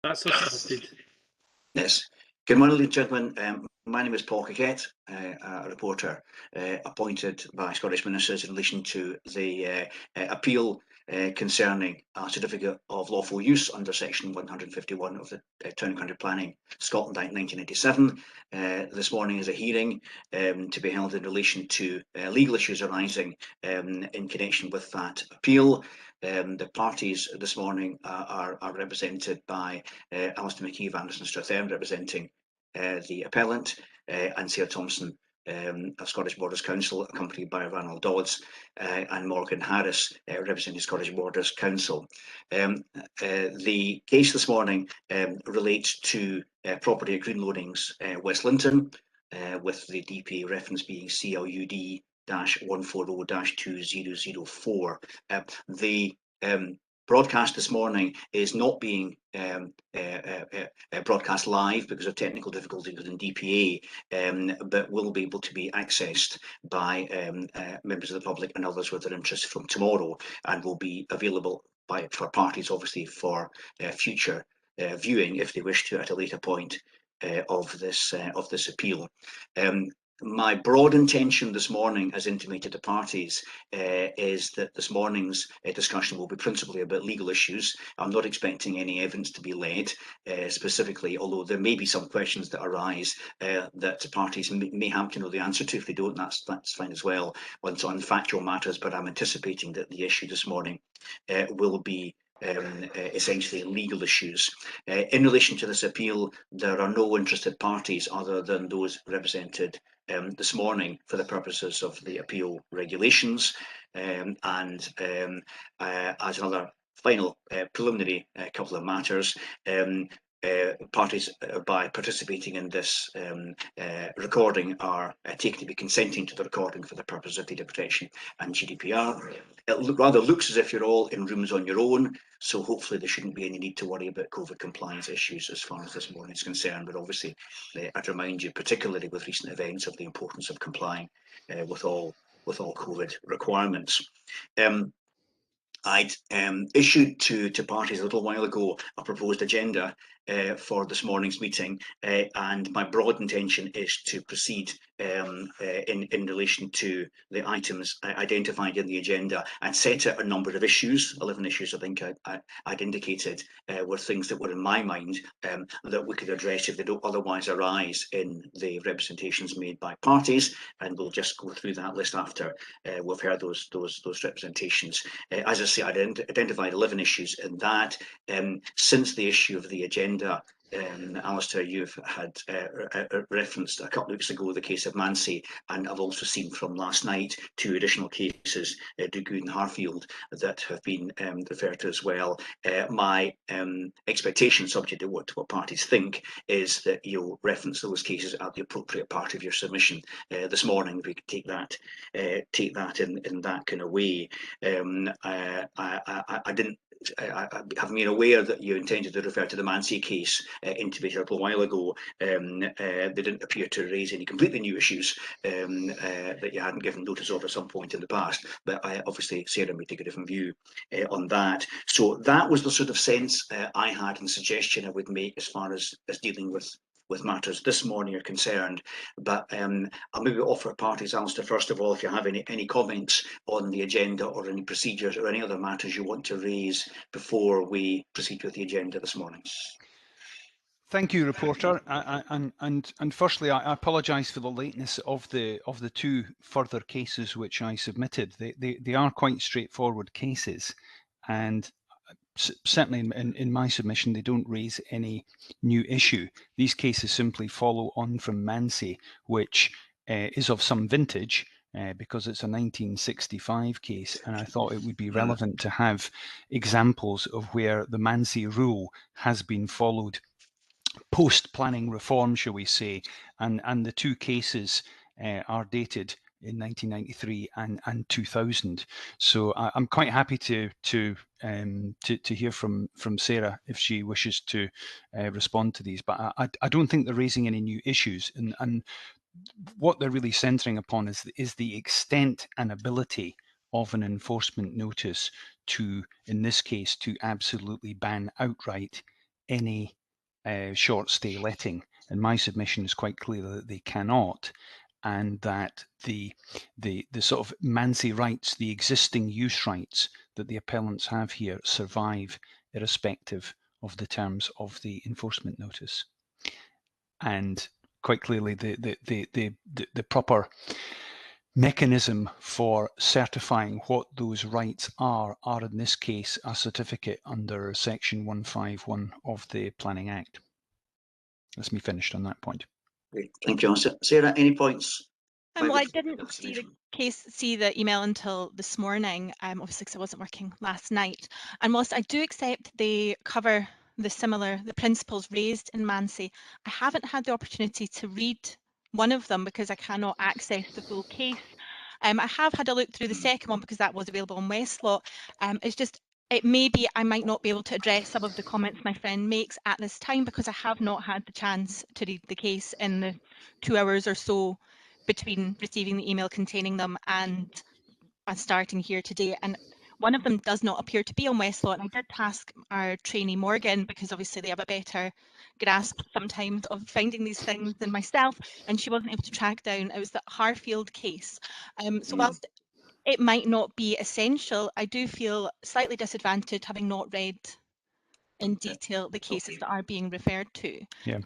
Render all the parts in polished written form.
That's us started. Yes. Good morning, ladies and gentlemen. My name is Paul Coquette, a reporter appointed by Scottish ministers in relation to the appeal concerning a certificate of lawful use under section 151 of the Town and Country Planning Scotland Act 1987. This morning is a hearing to be held in relation to legal issues arising in connection with that appeal. The parties this morning are represented by Alistair McKee, Anderson Strathern, representing the appellant, and Sarah Thompson of Scottish Borders Council, accompanied by Ranald Dodds, and Morgan Harris, representing Scottish Borders Council. The case this morning relates to property at Greenloaning's West Linton, with the DPA reference being CLUD-140-2004. The broadcast this morning is not being broadcast live because of technical difficulties within DPA, but will be able to be accessed by members of the public and others with their interest from tomorrow, and will be available for parties, obviously, for future viewing if they wish to at a later point of this appeal. My broad intention this morning, as intimated to parties, is that this morning's discussion will be principally about legal issues. I'm not expecting any evidence to be led specifically, although there may be some questions that arise that parties may have to know the answer to. If they don't, that's fine as well, once on factual matters, but I'm anticipating that the issue this morning will be essentially legal issues. In relation to this appeal, there are no interested parties other than those represented this morning for the purposes of the appeal regulations. As another final preliminary couple of matters, parties by participating in this recording are taken to be consenting to the recording for the purpose of data protection and GDPR. It rather looks as if you're all in rooms on your own, so hopefully there shouldn't be any need to worry about COVID compliance issues as far as this morning is concerned. But obviously, I'd remind you, particularly with recent events, of the importance of complying with all COVID requirements. I'd issued to parties a little while ago a proposed agenda for this morning's meeting, and my broad intention is to proceed in relation to the items identified in the agenda and set out a number of issues. 11 issues, I think I'd indicated, were things that were in my mind that we could address if they don't otherwise arise in the representations made by parties, and we'll just go through that list after we've heard those representations. As I say, I'd identified 11 issues in that. Since the issue of the agenda, Alistair, you've had referenced a couple of weeks ago the case of Mancy, and I've also seen from last night 2 additional cases, Dugu and Harfield, that have been referred to as well. My expectation, subject to what parties think, is that you'll reference those cases at the appropriate part of your submission this morning. If we could take that in that kind of way. I didn't. Having been aware that you intended to refer to the Mancy case intimated a little while ago, they didn't appear to raise any completely new issues that you hadn't given notice of at some point in the past. But obviously, Sarah may take a different view on that. So that was the sort of sense I had and suggestion I would make as far as dealing with matters this morning are concerned. But I'll maybe offer parties, Alistair, first of all, if you have any comments on the agenda or any procedures or any other matters you want to raise before we proceed with the agenda this morning. Thank you, reporter. And firstly, I apologise for the lateness of the 2 further cases which I submitted. They are quite straightforward cases, and certainly in my submission, they don't raise any new issue. These cases simply follow on from Mancy, which is of some vintage because it's a 1965 case, and I thought it would be relevant to have examples of where the Mancy rule has been followed post-planning reform, shall we say, and the 2 cases are dated in 1993 and 2000. So I'm quite happy to hear from Sarah if she wishes to respond to these. But I don't think they're raising any new issues, and what they're really centering upon is the extent and ability of an enforcement notice to, in this case, to absolutely ban outright any short stay letting, and my submission is quite clear that they cannot, and that the sort of mansi rights, the existing use rights that the appellants have here, survive irrespective of the terms of the enforcement notice. And quite clearly, the proper mechanism for certifying what those rights are in this case a certificate under section 151 of the Planning Act. That's me finished on that point. Great. Thank you. Sarah, any points? Well, I didn't see the email until this morning, obviously because I wasn't working last night. And whilst I do accept they cover the principles raised in Mansi, I haven't had the opportunity to read one of them because I cannot access the full case. I have had a look through the second one because that was available on Westlaw. It's just, it may be I might not be able to address some of the comments my friend makes at this time because I have not had the chance to read the case in the 2 hours or so between receiving the email containing them and starting here today. And one of them does not appear to be on Westlaw, and I did task our trainee Morgan, because obviously they have a better grasp sometimes of finding these things than myself, and she wasn't able to track down. It was the Harfield case. So whilst it might not be essential, I do feel slightly disadvantaged having not read in detail the cases that are being referred to. Yeah.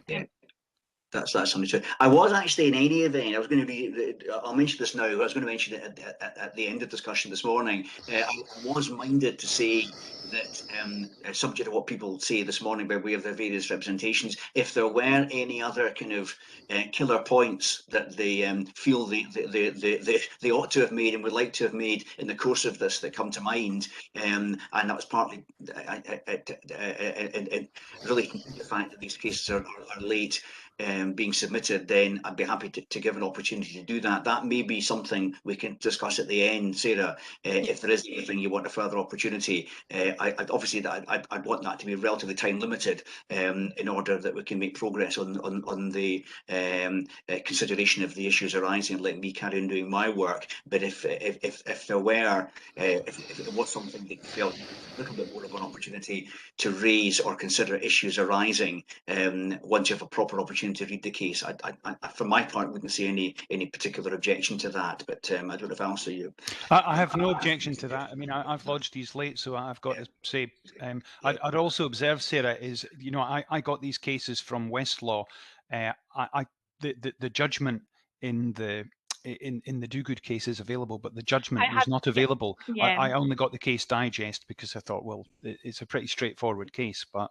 That's something to. I was actually, in any event, I was going to be. I'll mention this now. I was going to mention it at the end of discussion this morning. I was minded to say that, subject to what people say this morning by way of their various representations, if there were any other kind of killer points that they feel they ought to have made and would like to have made in the course of this that come to mind, and that was partly in relation to the fact that these cases are late being submitted, then I'd be happy to give an opportunity to do that. That may be something we can discuss at the end, Sarah, if there is anything you want a further opportunity. I'd want that to be relatively time limited in order that we can make progress on the consideration of the issues arising and let me carry on doing my work. But if there were, if it was something that you felt a little bit more of an opportunity to raise or consider issues arising once you have a proper opportunity to read the case, I for my part wouldn't see any particular objection to that, but I don't know if Alistair, you. I have no objection to that. I mean, I've lodged these late, so I've got to say. I'd also observe, Sarah, is I got these cases from Westlaw. The judgment in the do good case is available, but the judgment was not available. Yeah. I only got the case digest because I thought, well, it's a pretty straightforward case, but.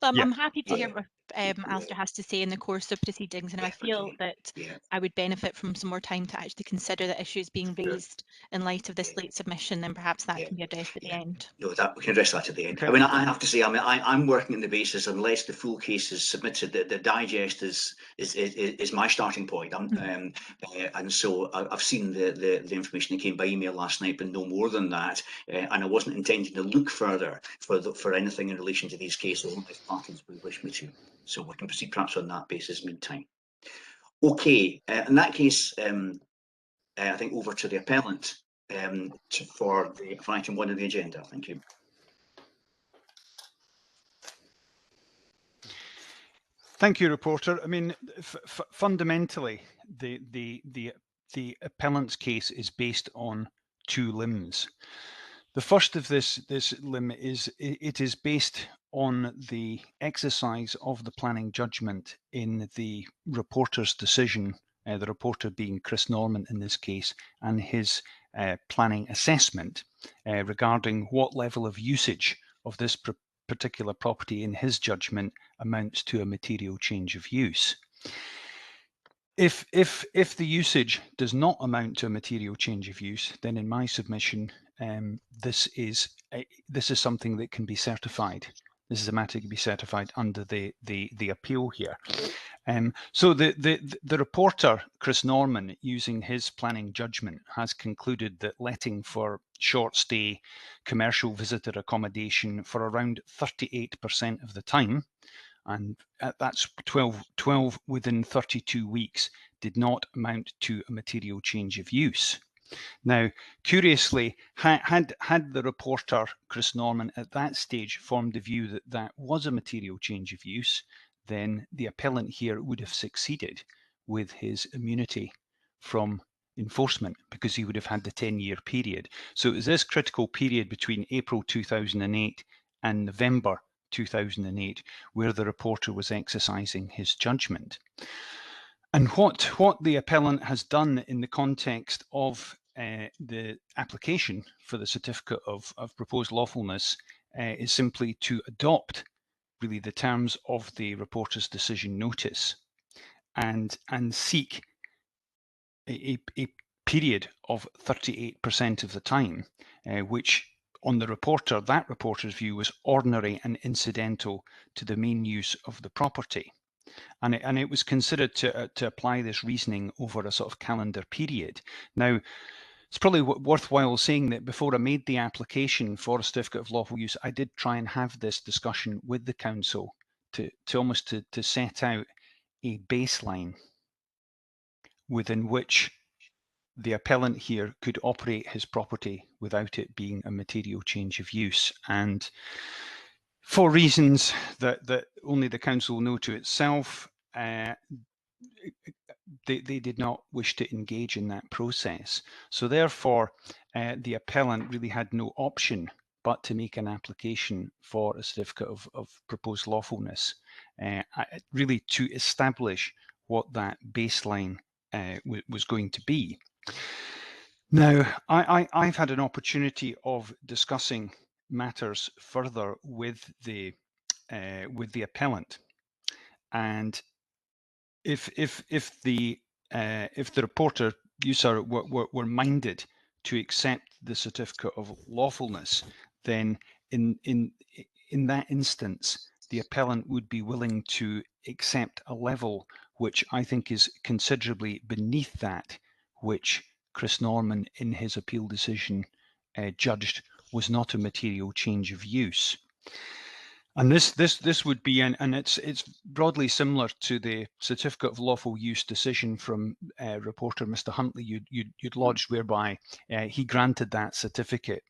I'm happy to hear what Alistair has to say in the course of proceedings, and if I feel that I would benefit from some more time to actually consider the issues being raised in light of this late submission, then perhaps that can be addressed at the end. No, that we can address that at the end. Okay. I mean, I have to say, I mean, I'm working on the basis unless the full case is submitted, the digest is my starting point. And so I've seen the information that came by email last night, but no more than that. And I wasn't intending to look further for anything in relation to these cases if parties would wish me to. So we can proceed perhaps on that basis meantime. Okay, in that case, I think over to the appellant for item 1 of the agenda. Thank you. Thank you, reporter. I mean, fundamentally, the appellant's case is based on 2 limbs. The first of this limb is based on the exercise of the planning judgment in the reporter's decision, the reporter being Chris Norman in this case, and his planning assessment regarding what level of usage of this particular property in his judgment amounts to a material change of use. If the usage does not amount to a material change of use, then in my submission, this is something that can be certified. This is a matter that can be certified under the appeal here. So the reporter, Chris Norman, using his planning judgment, has concluded that letting for short stay commercial visitor accommodation for around 38% of the time, and that's 12 within 32 weeks, did not amount to a material change of use. Now, curiously, had the reporter, Chris Norman, at that stage formed the view that that was a material change of use, then the appellant here would have succeeded with his immunity from enforcement, because he would have had the 10-year period. So it was this critical period between April 2008 and November 2008 where the reporter was exercising his judgment. And what the appellant has done in the context of the application for the certificate of proposed lawfulness is simply to adopt really the terms of the reporter's decision notice and seek a period of 38% of the time, which on the reporter, that reporter's view, was ordinary and incidental to the main use of the property. And it was considered to apply this reasoning over a sort of calendar period. Now, it's probably worthwhile saying that before I made the application for a certificate of lawful use, I did try and have this discussion with the council to almost set out a baseline within which the appellant here could operate his property without it being a material change of use. And for reasons that only the council know to itself, they did not wish to engage in that process. So therefore, the appellant really had no option but to make an application for a certificate of proposed lawfulness, really to establish what that baseline was going to be. Now, I've had an opportunity of discussing matters further with the appellant, and if the reporter, you sir, were minded to accept the certificate of lawfulness, then in that instance, the appellant would be willing to accept a level which I think is considerably beneath that which Chris Norman, in his appeal decision, judged was not a material change of use. And this would be, and it's broadly similar to the certificate of lawful use decision from reporter Mr. Huntley you'd lodged, whereby he granted that certificate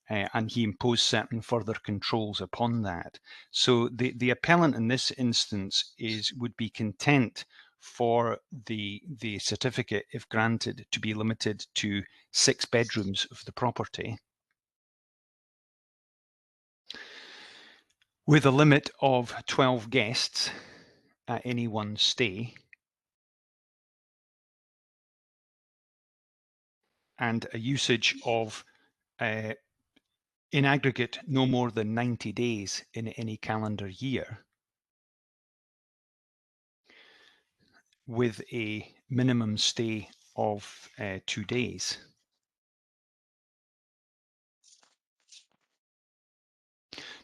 and he imposed certain further controls upon that. So the appellant in this instance would be content for the certificate, if granted, to be limited to 6 bedrooms of the property, with a limit of 12 guests at any one stay, and a usage of, in aggregate, no more than 90 days in any calendar year, with a minimum stay of 2 days.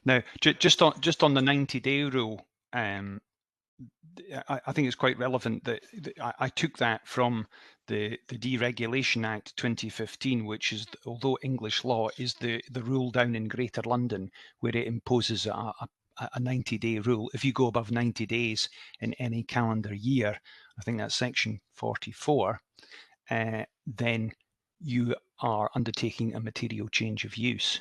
Now, just on the 90-day rule, I think it's quite relevant that I took that from the Deregulation Act 2015, which is, although English law, is the rule down in Greater London, where it imposes a 90-day rule. If you go above 90 days in any calendar year, I think that's section 44, then you are undertaking a material change of use.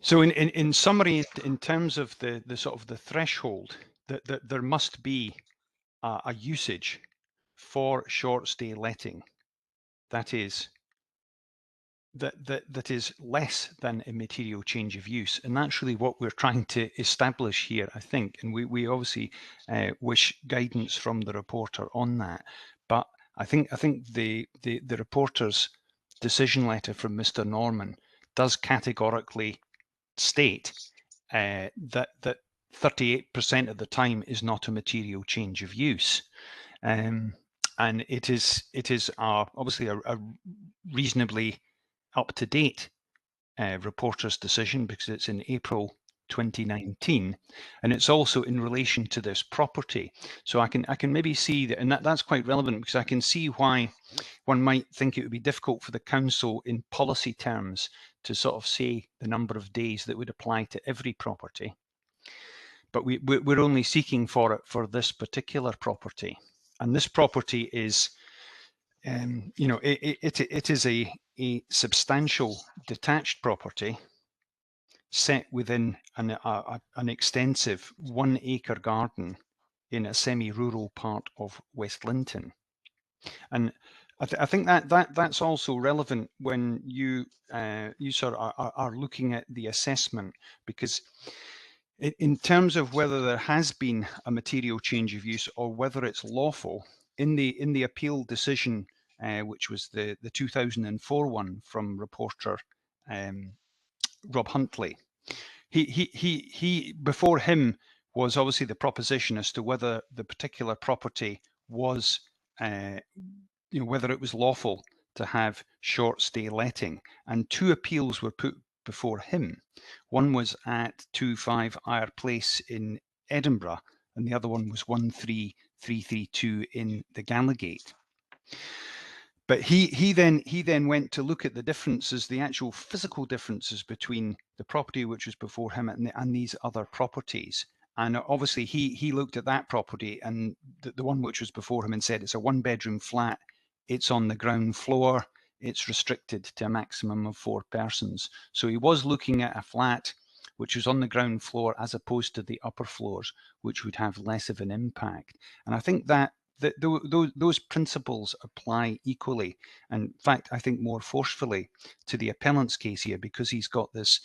So in summary, in terms of the sort of the threshold, that there must be a usage for short stay letting that is less than a material change of use, and that's really what we're trying to establish here, I think. And we obviously wish guidance from the reporter on that. But I think the reporter's decision letter from Mr. Norman does categorically state that 38% of the time is not a material change of use, and it is obviously a reasonably up-to-date reporter's decision, because it's in April 2019, and it's also in relation to this property. So I can maybe see that, and that's quite relevant, because I can see why one might think it would be difficult for the council in policy terms to sort of say the number of days that would apply to every property. but we're only seeking for it for this particular property, and this property is, you know, it is a substantial detached property set within an extensive 1 acre garden in a semi-rural part of West Linton. And I think that's also relevant when you sort of are looking at the assessment, because in terms of whether there has been a material change of use or whether it's lawful, in the appeal decision, which was the 2004 one from reporter Rob Huntley, he before him was obviously the proposition as to whether the particular property was, you know, whether it was lawful to have short stay letting, and 2 appeals were put before him. One was at 25 Eyre Place in Edinburgh, and the other one was 13332 in the Gallowgate. But he then went to look at the differences, the actual physical differences between the property which was before him and these other properties. And obviously he looked at that property and the one which was before him and said it's a 1-bedroom flat, it's on the ground floor, it's restricted to a maximum of 4 persons. So he was looking at a flat which was on the ground floor as opposed to the upper floors, which would have less of an impact. And I think that those principles apply equally, and in fact I think more forcefully to the appellant's case here, because he's got this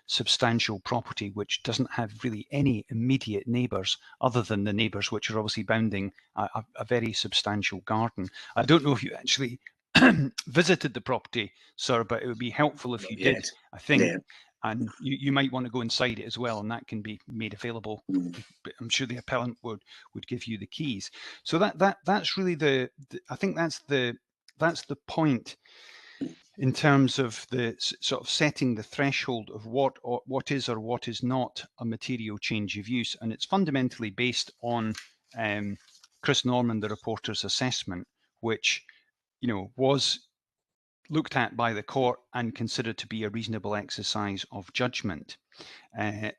substantial property which doesn't have really any immediate neighbours other than the neighbours which are obviously bounding a very substantial garden. I don't know if you actually visited the property, sir, but it would be helpful if you did, I think. Yeah. And you might want to go inside it as well, and that can be made available. I'm sure the appellant would give you the keys. So that's really I think that's the point in terms of the sort of setting the threshold of what is or what is not a material change of use, and it's fundamentally based on Chris Norman, the reporter's assessment, which, you know, was looked at by the court and considered to be a reasonable exercise of judgment.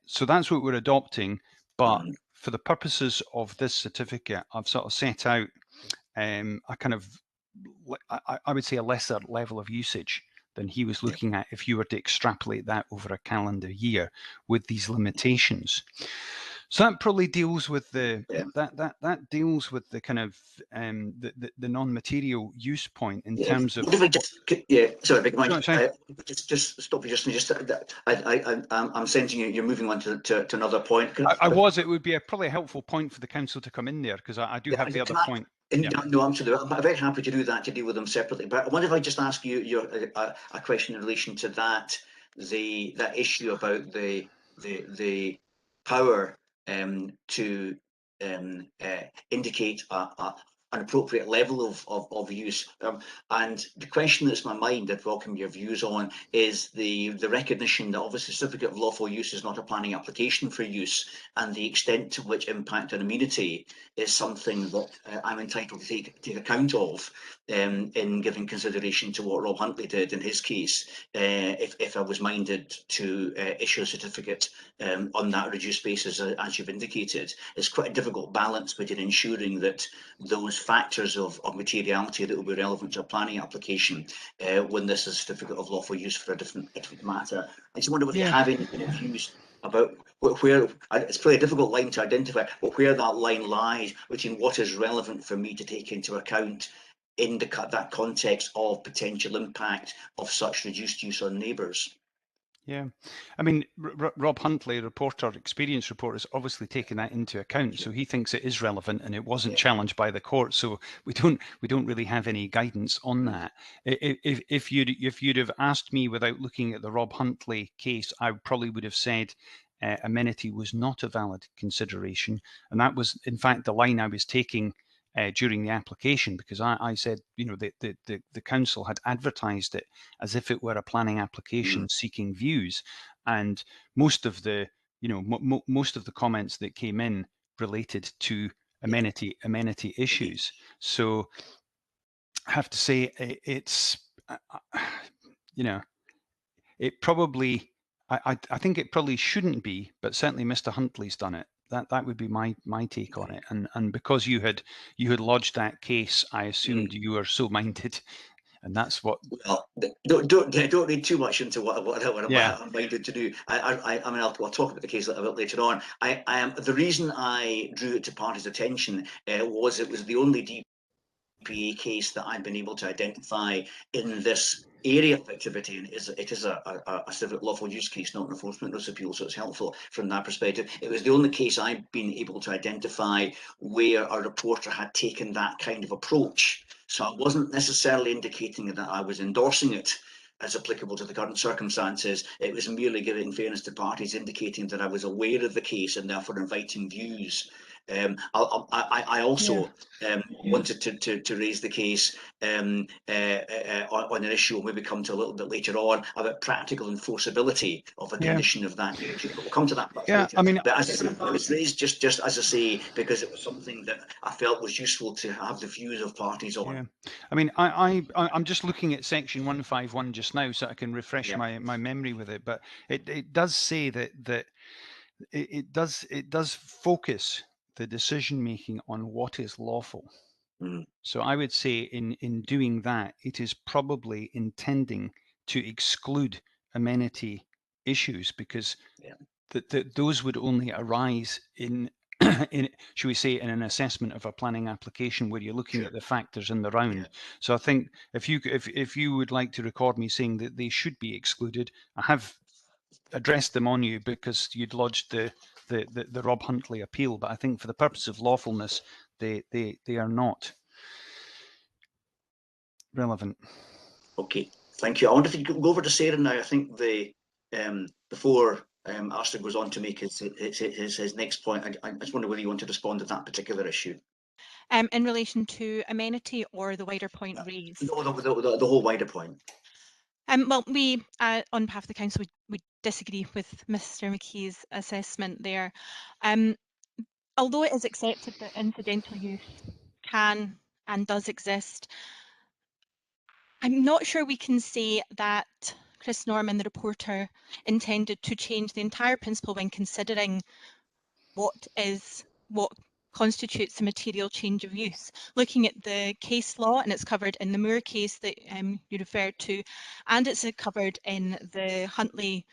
So that's what we're adopting, but for the purposes of this certificate, I've sort of set out a kind of, I would say, a lesser level of usage than he was looking at if you were to extrapolate that over a calendar year with these limitations. So that probably deals with the that deals with the kind of the non-material use point in terms of. Sorry, big mind. Just stop you just. I'm sensing you're moving on to another point. It would be probably a helpful point for the council to come in there, because I do have the other point. No, absolutely. I'm very happy to do that, to deal with them separately. But I wonder if I just ask you a question in relation to that issue about the power to indicate an appropriate level of use. And the question that's in my mind, I'd welcome your views on, is the recognition that obviously certificate of lawful use is not a planning application for use, and the extent to which impact on amenity is something that I'm entitled to take account of in giving consideration to what Rob Huntley did in his case, if I was minded to issue a certificate on that reduced basis, as you've indicated. It's quite a difficult balance between ensuring that those factors of materiality that will be relevant to a planning application when this is a certificate of lawful use for a different matter. I just wonder whether you have any views about where, it's probably a difficult line to identify, but where that line lies between what is relevant for me to take into account in that context of potential impact of such reduced use on neighbours. Yeah, I mean, Rob Huntley, experience reporter, has obviously taken that into account. So he thinks it is relevant, and it wasn't challenged by the court. So we don't really have any guidance on that. If you'd have asked me without looking at the Rob Huntley case, I probably would have said amenity was not a valid consideration, and that was in fact the line I was taking during the application, because I said, you know, the council had advertised it as if it were a planning application seeking views, and most of the, you know, most of the comments that came in related to amenity issues. So I have to say it's, you know, it probably, I think it probably shouldn't be, but certainly Mr. Huntley's done it. That would be my take on it. And because you had lodged that case, I assumed you were so minded, and that's what. Well, don't read too much into what I'm minded to do. I mean, I'll talk about the case a bit later on. I am the reason I drew it to parties' attention was it was the only DPA case that I've been able to identify in this area of activity, and it is a civic lawful use case, not an enforcement notice appeal, so it's helpful from that perspective. It was the only case I've been able to identify where a reporter had taken that kind of approach. So I wasn't necessarily indicating that I was endorsing it as applicable to the current circumstances. It was merely giving fairness to parties, indicating that I was aware of the case and therefore inviting views. I also wanted to raise the case on an issue we'll maybe come to a little bit later on about practical enforceability of a condition of that nature. But we'll come to that later. I mean, but as I said, it was raised just as I say, because it was something that I felt was useful to have the views of parties on. Yeah. I mean, I'm just looking at section 151 just now, so I can refresh my memory with it. But it does say that it does focus the decision making on what is lawful. So I would say in doing that, it is probably intending to exclude amenity issues, because those would only arise in should we say in an assessment of a planning application where you're looking at the factors in the round. So I think if you would like to record me saying that they should be excluded, I have addressed them on you because you'd lodged the Rob Huntley appeal, but I think for the purpose of lawfulness, they are not relevant. Okay, thank you. I wonder if you could go over to Sarah now. I think before Alistair goes on to make his next point, I just wonder whether you want to respond to that particular issue. In relation to amenity or the wider point raised? The whole wider point. Well, we, on behalf of the council, we disagree with Mr. McKee's assessment there. Although it is accepted that incidental use can and does exist, I'm not sure we can say that Chris Norman, the reporter, intended to change the entire principle when considering what constitutes a material change of use. Looking at the case law, and it's covered in the Moore case that you referred to, and it's covered in the Huntley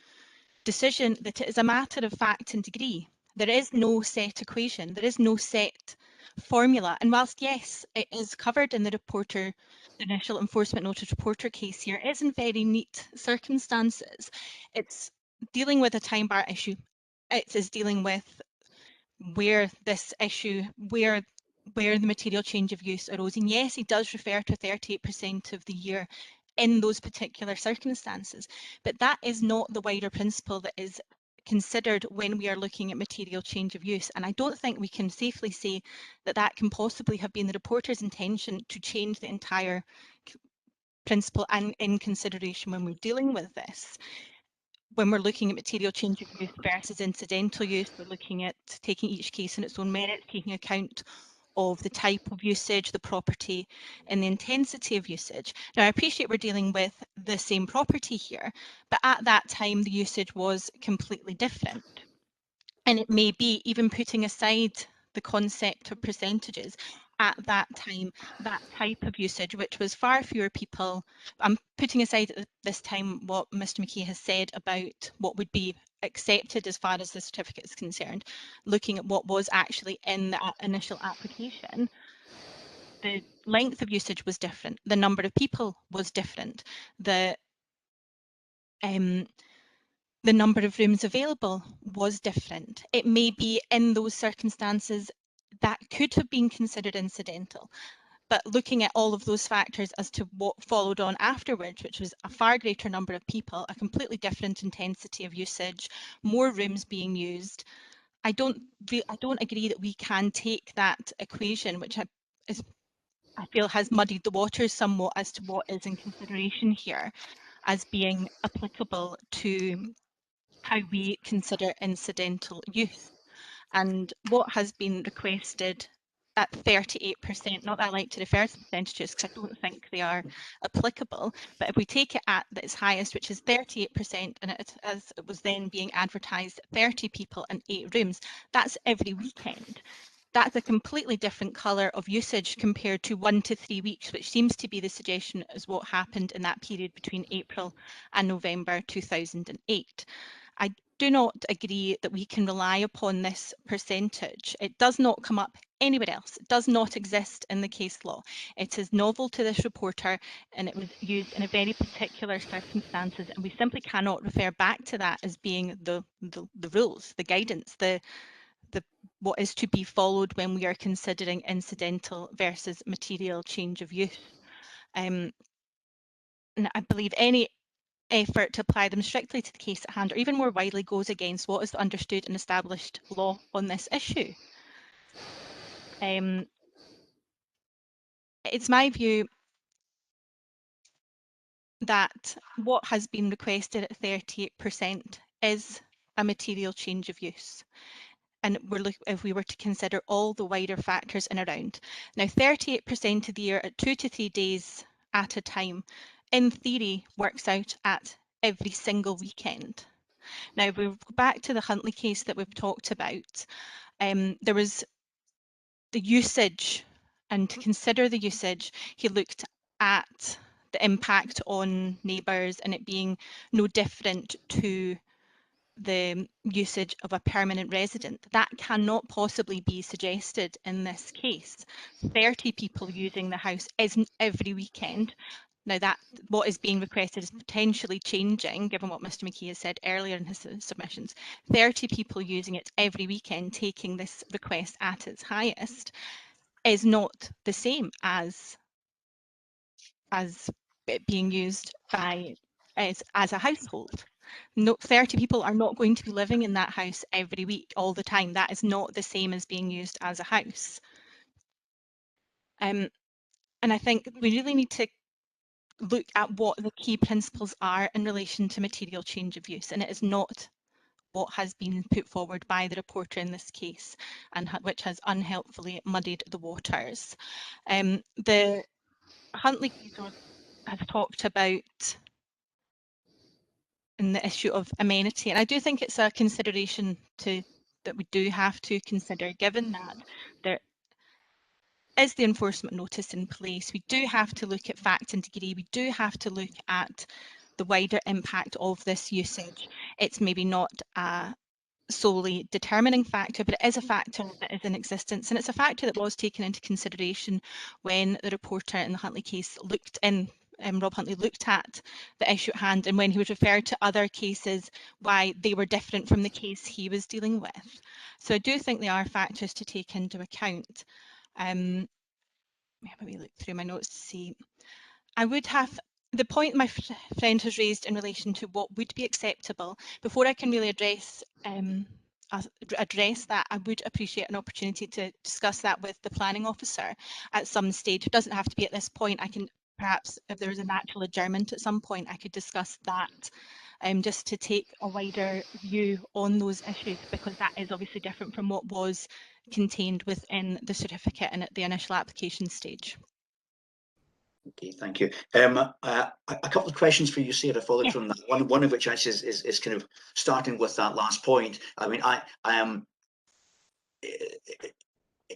decision, that it is a matter of fact and degree. There is no set equation, there is no set formula. And whilst, yes, it is covered in the reporter, the initial enforcement notice reporter case here, it is in very neat circumstances. It's dealing with a time bar issue. It is dealing with where this issue, where the material change of use arose. And yes, he does refer to 38% of the year in those particular circumstances, but that is not the wider principle that is considered when we are looking at material change of use. And I don't think we can safely say that that can possibly have been the reporter's intention to change the entire principle and in consideration when we're dealing with this. When we're looking at material change of use versus incidental use, we're looking at taking each case in its own merit, taking account of the type of usage, the property, and the intensity of usage. Now, I appreciate we're dealing with the same property here, but at that time, the usage was completely different. And it may be, even putting aside the concept of percentages, at that time, that type of usage, which was far fewer people, I'm putting aside at this time what Mr. McKee has said about what would be accepted as far as the certificate is concerned, looking at what was actually in the initial application, the length of usage was different, the number of people was different, the number of rooms available was different. It may be in those circumstances that could have been considered incidental, but looking at all of those factors as to what followed on afterwards, which was a far greater number of people, a completely different intensity of usage, more rooms being used, I don't agree that we can take that equation, which I feel has muddied the waters somewhat as to what is in consideration here, as being applicable to how we consider incidental use. And what has been requested at 38%, not that I like to refer to percentages because I don't think they are applicable, but if we take it at its highest, which is 38%, and as it was then being advertised, 30 people and 8 rooms, that's every weekend. That's a completely different colour of usage compared to 1 to 3 weeks, which seems to be the suggestion is what happened in that period between April and November 2008. I do not agree that we can rely upon this percentage. It does not come up anywhere else. It does not exist in the case law. It is novel to this reporter and it was used in a very particular circumstances, and we simply cannot refer back to that as being the rules, the guidance, the what is to be followed when we are considering incidental versus material change of use. And I believe any effort to apply them strictly to the case at hand, or even more widely, goes against what is the understood and established law on this issue. It's my view that what has been requested at 38% is a material change of use. And if we were to consider all the wider factors in around. Now, 38% of the year at 2 to 3 days at a time, in theory, works out at every single weekend. Now, if we go back to the Huntley case that we've talked about, there was the usage, and to consider the usage, he looked at the impact on neighbours and it being no different to the usage of a permanent resident. That cannot possibly be suggested in this case. 30 people using the house isn't every weekend. Now that what is being requested is potentially changing, given what Mr McKee has said earlier in his submissions. 30 people using it every weekend, taking this request at its highest, is not the same as it being used by as a household. No, 30 people are not going to be living in that house every week all the time. That is not the same as being used as a house. And I think we really need to look at what the key principles are in relation to material change of use, and it is not what has been put forward by the reporter in this case, and which has unhelpfully muddied the waters. The Huntley case has talked about in the issue of amenity, and I do think it's a consideration that we do have to consider, given that there is the enforcement notice in place. We do have to look at fact and degree. We do have to look at the wider impact of this usage. It's maybe not a solely determining factor, but it is a factor that is in existence, and it's a factor that was taken into consideration when the reporter in the Huntley case Rob Huntley looked at the issue at hand, and when he was referred to other cases, why they were different from the case he was dealing with. So I do think there are factors to take into account. Let me look through my notes to see. I would have the point my friend has raised in relation to what would be acceptable. Before I can really address that, I would appreciate an opportunity to discuss that with the planning officer at some stage. It doesn't have to be at this point. I can perhaps, if there is a natural adjournment at some point, I could discuss that just to take a wider view on those issues, because that is obviously different from what was contained within the certificate and at the initial application stage. Okay, thank you. A couple of questions for you, Sarah, following from that. One of which actually is kind of starting with that last point. I mean, I am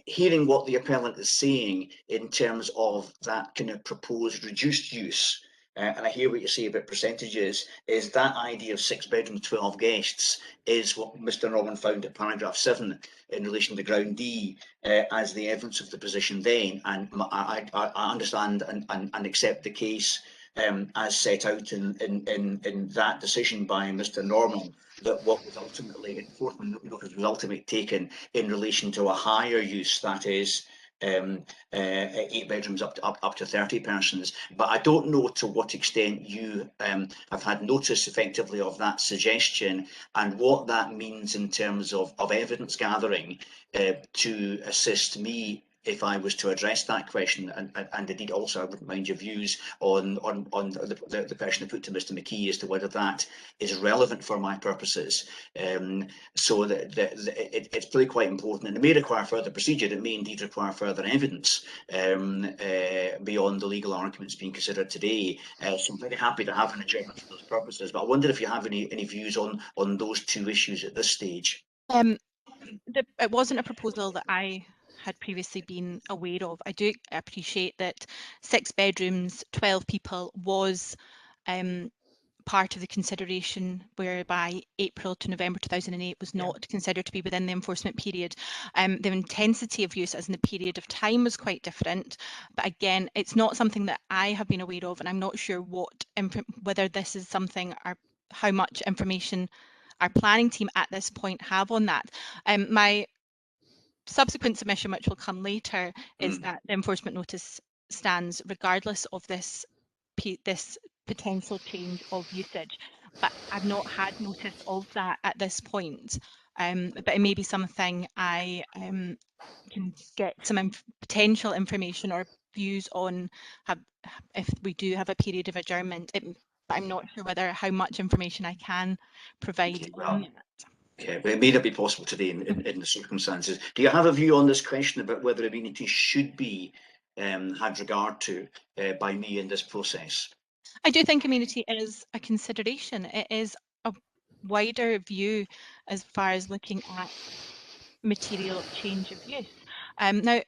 hearing what the appellant is saying in terms of that kind of proposed reduced use. And I hear what you say about percentages, is that idea of 6 bedrooms, 12 guests is what Mr. Norman found at paragraph 7 in relation to ground D as the evidence of the position then. And I understand and accept the case as set out in that decision by Mr. Norman, that what was ultimately enforcement notice was ultimately taken in relation to a higher use, that is 8 bedrooms up to 30 persons. But I don't know to what extent you have had notice effectively of that suggestion and what that means in terms of evidence gathering to assist me if I was to address that question, and indeed also I wouldn't mind your views on the question I put to Mr. McKee as to whether that is relevant for my purposes. So that it's really quite important, and it may require further procedure. It may indeed require further evidence beyond the legal arguments being considered today. So I'm very happy to have an adjournment for those purposes. But I wonder if you have any views on those two issues at this stage. It wasn't a proposal that I had previously been aware of. I do appreciate that 6 bedrooms, 12 people was part of the consideration, whereby April to November 2008 was not considered to be within the enforcement period. The intensity of use as in the period of time was quite different, but again, it's not something that I have been aware of, and I'm not sure whether this is something or how much information our planning team at this point have on that. My subsequent submission, which will come later, is that the enforcement notice stands regardless of this potential change of usage, but I've not had notice of that at this point. But it may be something I can get some potential information or views on if we do have a period of adjournment. But I'm not sure how much information I can provide on that. Okay, but it may not be possible today in the circumstances. Do you have a view on this question about whether immunity should be had regard to by me in this process? I do think immunity is a consideration. It is a wider view as far as looking at material change of use. Now,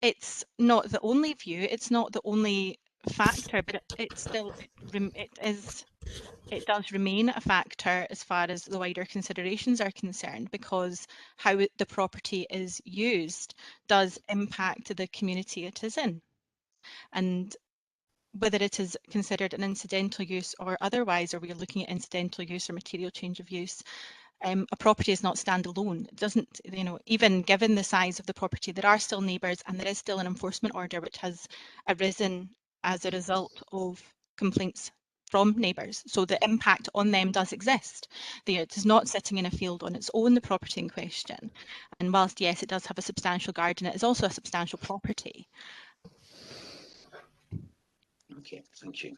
it's not the only view, it's not the only factor, but it does remain a factor as far as the wider considerations are concerned, because how the property is used does impact the community it is in. And whether it is considered an incidental use or otherwise, or we're looking at incidental use or material change of use, a property is not standalone. It doesn't, even given the size of the property, there are still neighbours, and there is still an enforcement order which has arisen as a result of complaints from neighbours. So the impact on them does exist. It is not sitting in a field on its own, the property in question. And whilst, yes, it does have a substantial garden, it is also a substantial property. Okay, thank you.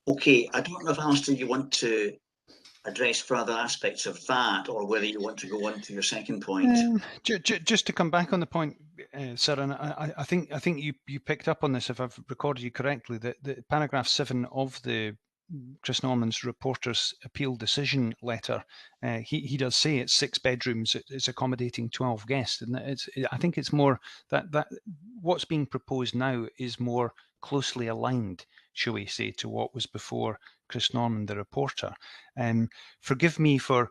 Okay, I don't know if, Alistair, you want to address further aspects of that, or whether you want to go on to your second point. Just to come back on the point, Sarah, and I think you picked up on this, if I've recorded you correctly, that paragraph 7 of the Chris Norman's reporter's appeal decision letter, he does say it's 6 bedrooms, it's accommodating 12 guests, and I think it's more that what's being proposed now is more closely aligned, shall we say, to what was before Chris Norman, the reporter. Forgive me for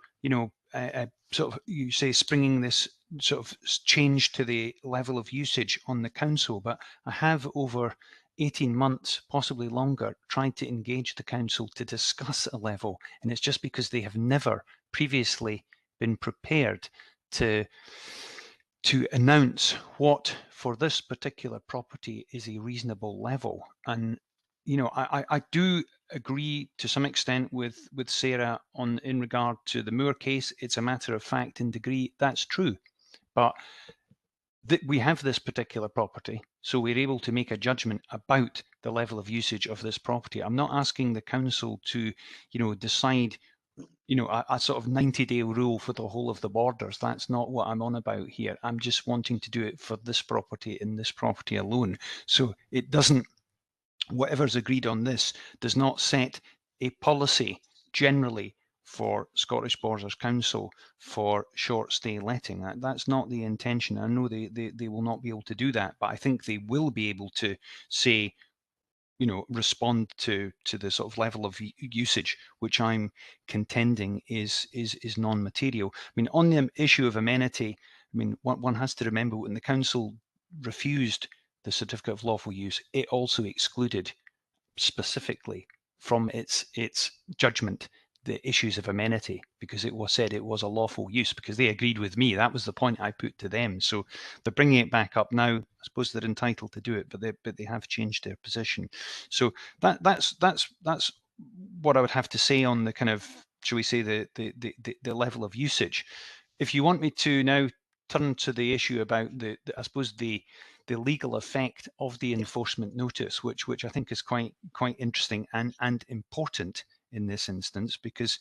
sort of, you say, springing this sort of change to the level of usage on the council, but I have over 18 months, possibly longer, tried to engage the council to discuss a level, and it's just because they have never previously been prepared to announce what for this particular property is a reasonable level. And I do agree to some extent with Sarah in regard to the Moore case. It's a matter of fact and degree, that's true, but we have this particular property, so we're able to make a judgment about the level of usage of this property. I'm not asking the council to, decide, a sort of 90-day rule for the whole of the borders. That's not what I'm on about here. I'm just wanting to do it for this property and this property alone. So it doesn't, whatever's agreed on this does not set a policy generally for Scottish Borders Council for short stay letting. That's not the intention. I know they will not be able to do that, but I think they will be able to say, respond to the sort of level of usage, which I'm contending is non-material. I mean, on the issue of amenity, I mean, one has to remember when the council refused the certificate of lawful use, it also excluded specifically from its judgment the issues of amenity, because it was said it was a lawful use, because they agreed with me. That was the point I put to them. So they're bringing it back up now. I suppose they're entitled to do it, but they have changed their position. So that's what I would have to say on the kind of, shall we say, the level of usage. If you want me to now turn to the issue about I suppose the legal effect of the enforcement notice, which I think is quite interesting and important in this instance, because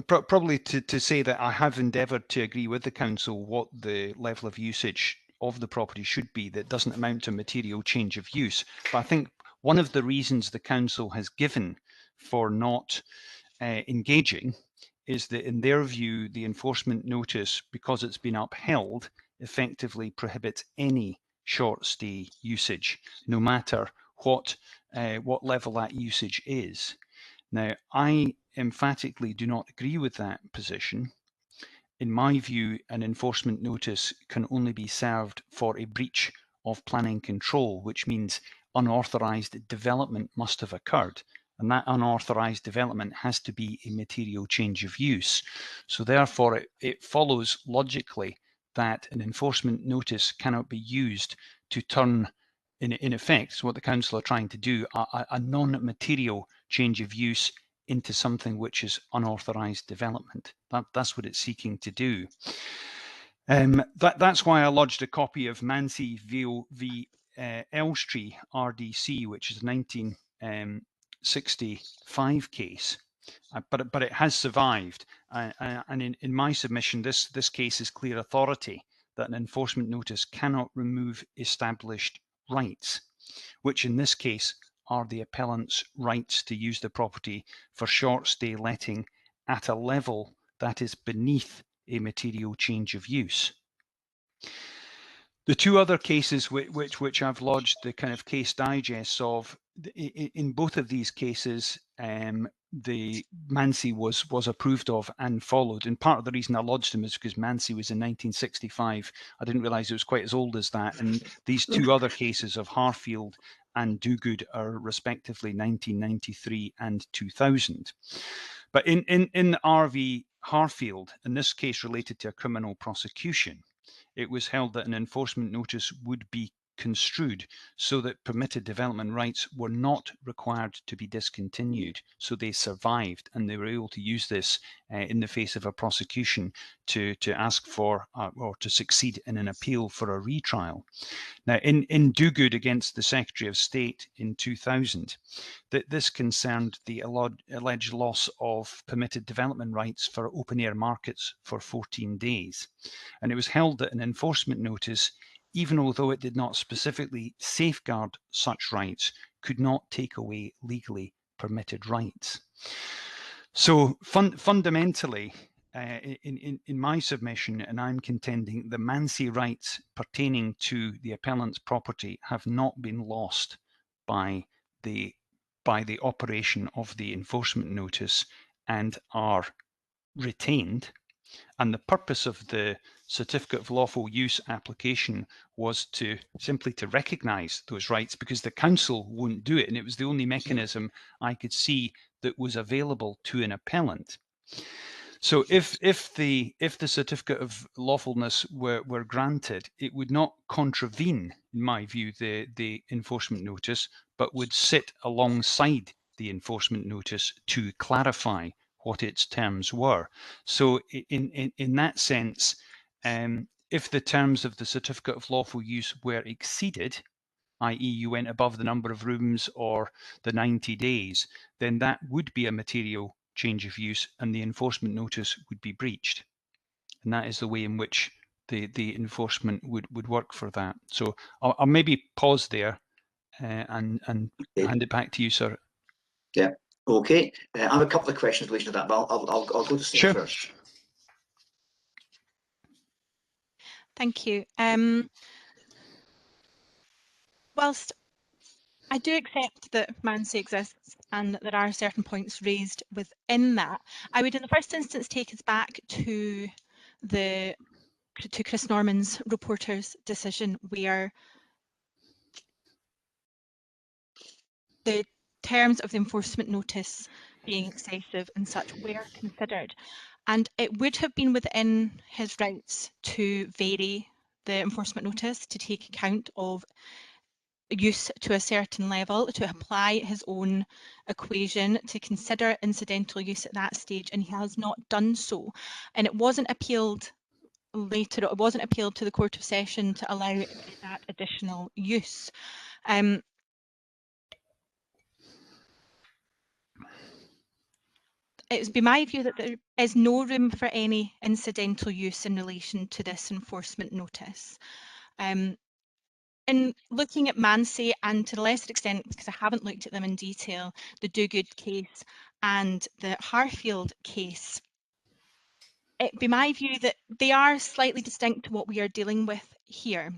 probably to say that I have endeavoured to agree with the council what the level of usage of the property should be that doesn't amount to material change of use. But I think one of the reasons the council has given for not engaging is that in their view, the enforcement notice, because it's been upheld, effectively prohibits any short stay usage, no matter what level that usage is. Now, I emphatically do not agree with that position. In my view, an enforcement notice can only be served for a breach of planning control, which means unauthorised development must have occurred. And that unauthorised development has to be a material change of use. So therefore, it follows logically that an enforcement notice cannot be used to turn, in effect, so what the council are trying to do, a non-material change of use into something which is unauthorised development. That's what it's seeking to do. That's why I lodged a copy of Mansi v. Elstree RDC, which is a 1965 case, but it has survived. And in my submission, this case is clear authority that an enforcement notice cannot remove established rights, which in this case are the appellant's rights to use the property for short stay letting at a level that is beneath a material change of use. The two other cases which I've lodged the kind of case digests of, in both of these cases, the Mansi was approved of and followed. And part of the reason I lodged them is because Mansi was in 1965. I didn't realise it was quite as old as that. And these two other cases of Harfield and Dogood are respectively 1993 and 2000. But in RV Harfield, in this case related to a criminal prosecution, it was held that an enforcement notice would be construed so that permitted development rights were not required to be discontinued. So they survived, and they were able to use this in the face of a prosecution to ask for or to succeed in an appeal for a retrial. Now, in Dogood against the Secretary of State in 2000, this concerned the alleged loss of permitted development rights for open-air markets for 14 days. And it was held that an enforcement notice, even although it did not specifically safeguard such rights, could not take away legally permitted rights. So fundamentally, in my submission, and I'm contending, the Mansi rights pertaining to the appellant's property have not been lost by the operation of the enforcement notice and are retained. And the purpose of the certificate of lawful use application was to simply to recognise those rights, because the council wouldn't do it, and it was the only mechanism I could see that was available to an appellant. So if the certificate of lawfulness were granted, it would not contravene, in my view, the enforcement notice, but would sit alongside the enforcement notice to clarify what its terms were. So in that sense, if the terms of the certificate of lawful use were exceeded, i.e. you went above the number of rooms or the 90 days, then that would be a material change of use and the enforcement notice would be breached. And that is the way in which the enforcement would work for that. So I'll maybe pause there and Okay. hand it back to you, sir. Yeah. Okay. I have a couple of questions in relation to that, but I'll go to Sarah first. Thank you. Whilst I do accept that Mansi exists and there are certain points raised within that, I would in the first instance take us back to Chris Norman's reporter's decision, where the terms of the enforcement notice being excessive and such were considered, and it would have been within his rights to vary the enforcement notice to take account of use to a certain level, to apply his own equation, to consider incidental use at that stage, and he has not done so. And it wasn't appealed later, it wasn't appealed to the Court of Session to allow that additional use. It would be my view that there is no room for any incidental use in relation to this enforcement notice. In looking at Mansi, and to a lesser extent, because I haven't looked at them in detail, the Do Good case and the Harfield case, it'd be my view that they are slightly distinct to what we are dealing with here,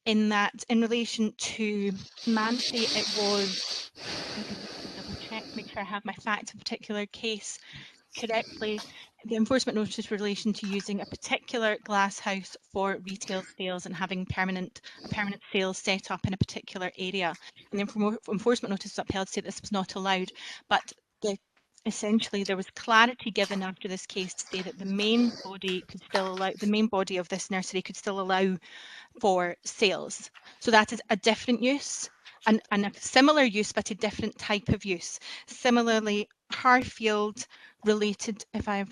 in that in relation to Mansi, it was, I can just double check, make sure I have my facts of a particular case correctly, the enforcement notice in relation to using a particular glass house for retail sales and having a permanent sales set up in a particular area. And the enforcement notice was upheld to say this was not allowed, but essentially there was clarity given after this case to say that the main body could still allow, the main body of this nursery could still allow for sales. So that is a different use and a similar use, but a different type of use. Similarly, Harfield related, if I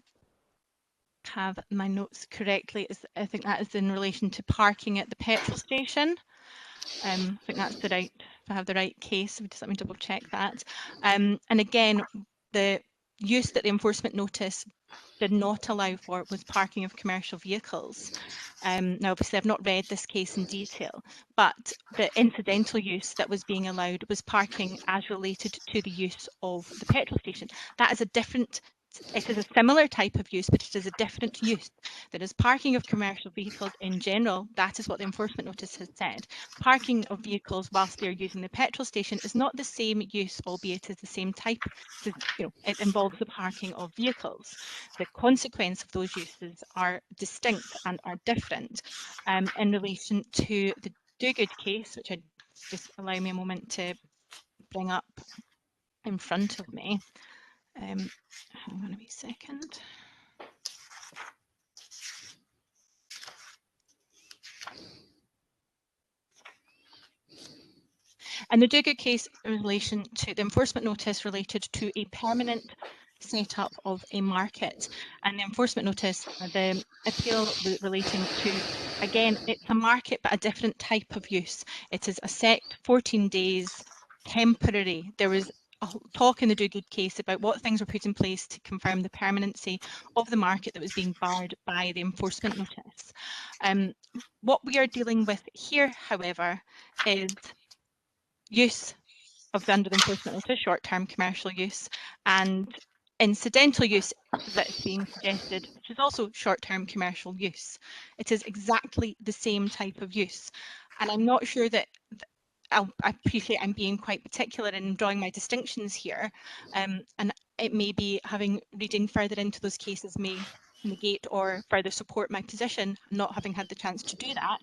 have my notes correctly, I think that is in relation to parking at the petrol station. I think that's the right, if I have the right case, just let me double check that. And again, the use that the enforcement notice did not allow for was parking of commercial vehicles. Now, obviously, I've not read this case in detail, but the incidental use that was being allowed was parking as related to the use of the petrol station. That is a different, it is a similar type of use, but it is a different use. There is parking of commercial vehicles in general. That is what the enforcement notice has said. Parking of vehicles whilst they're using the petrol station is not the same use, albeit it's the same type. You know, it involves the parking of vehicles. The consequence of those uses are distinct and are different. In relation to the Do Good case, which I just allow me a moment to bring up in front of me. Hang on a wee second. And the Do Good case in relation to the enforcement notice related to a permanent setup of a market, and the enforcement notice, the appeal relating to, again, it's a market but a different type of use. It is a set 14 days temporary. There was a talk in the Do Good case about what things were put in place to confirm the permanency of the market that was being barred by the enforcement notice. What we are dealing with here, however, is use of the under the enforcement notice, short-term commercial use, and incidental use that's being suggested, which is also short-term commercial use. It is exactly the same type of use. And I'm not sure that, I appreciate I'm being quite particular in drawing my distinctions here, and it may be reading further into those cases may negate or further support my position, not having had the chance to do that.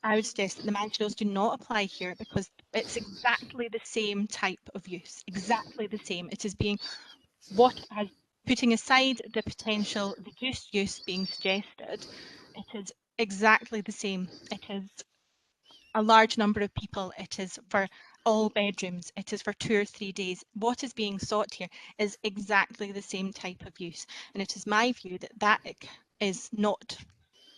I would suggest that the managed laws do not apply here because it's exactly the same type of use, exactly the same. It is being, what has, putting aside the potential reduced use being suggested, it is exactly the same. It is a large number of people, it is for all bedrooms, it is for 2 or 3 days. What is being sought here is exactly the same type of use, and it is my view that that is not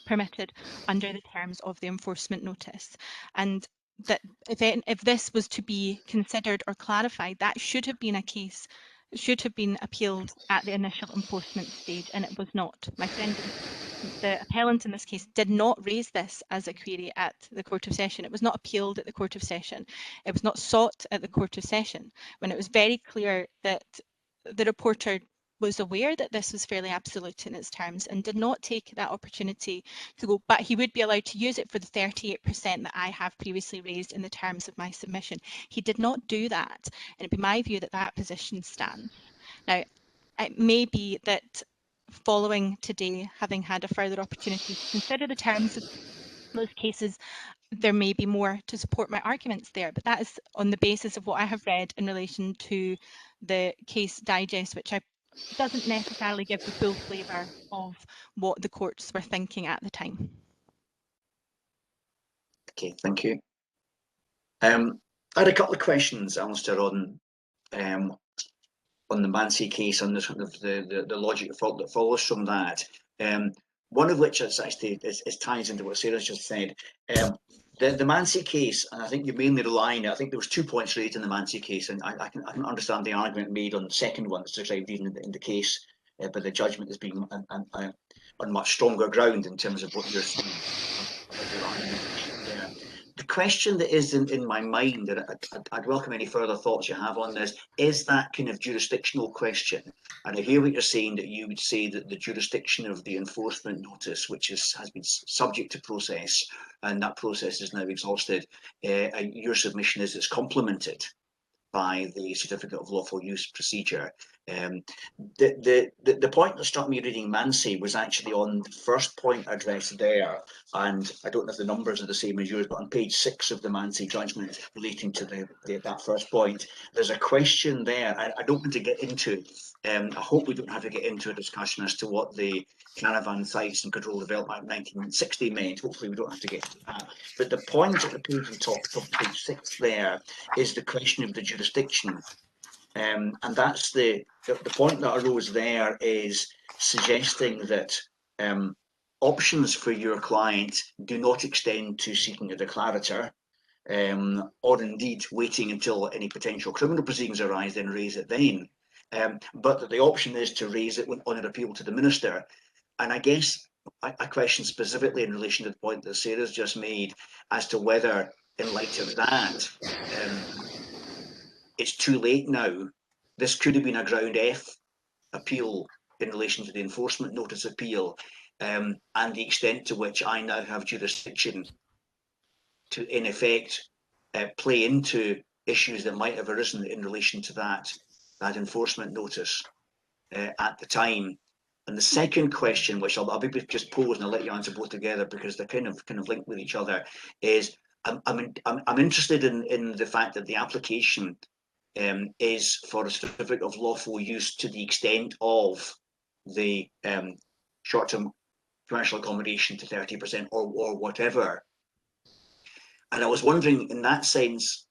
permitted under the terms of the enforcement notice, and that if this was to be considered or clarified, that should have been a case, should have been appealed at the initial enforcement stage, and it was not. My friend, the appellant in this case, did not raise this as a query at the Court of Session. It was not appealed at the Court of Session. It was not sought at the Court of Session, when it was very clear that the reporter was aware that this was fairly absolute in its terms and did not take that opportunity to go, but he would be allowed to use it for the 38% that I have previously raised in the terms of my submission. He did not do that, and it'd be my view that that position stands. Now, it may be that following today, having had a further opportunity to consider the terms of those cases, there may be more to support my arguments there, but that is on the basis of what I have read in relation to the case digest, which doesn't necessarily give the full flavour of what the courts were thinking at the time. Okay, thank you. I had a couple of questions, Alistair, on the Mansi case, on the sort of the logic that follows from that. One of which is actually ties into what Sarah's just said. The Mansi case, and I think you're mainly relying. I think there was 2 points raised in the Mansi case, and I can understand the argument made on the second one that's described in the case, but the judgment has been on much stronger ground in terms of what you're saying. Your argumentation there. The question that is in my mind, and I'd welcome any further thoughts you have on this, is that kind of jurisdictional question. And I hear what you're saying, that you would say that the jurisdiction of the enforcement notice, which has been subject to process, and that process is now exhausted, your submission is it's complemented by the certificate of lawful use procedure. The point that struck me reading Mansi was actually on the first point addressed there, and I don't know if the numbers are the same as yours, but on page 6 of the Mansi judgment relating to that first point, there's a question there. I don't want to get into, I hope we don't have to get into a discussion as to what the Caravan Sites and Control Development Act 1960 meant. Hopefully we don't have to get to that. But the point at the page on top of page 6 there is the question of the jurisdiction. And that's the point that arose there, is suggesting that options for your client do not extend to seeking a declarator, or indeed waiting until any potential criminal proceedings arise, then raise it then. But that the option is to raise it on an appeal to the minister. And I guess I question specifically in relation to the point that Sarah's just made as to whether, in light of that, it's too late now. This could have been a ground F appeal in relation to the enforcement notice appeal, and the extent to which I now have jurisdiction to, in effect, play into issues that might have arisen in relation to that enforcement notice at the time. And the second question, which I'll be just pose, and I'll let you answer both together because they're kind of linked with each other, is I'm interested in the fact that the application is for a certificate of lawful use to the extent of the short-term commercial accommodation to 30% or whatever. And I was wondering, in that sense,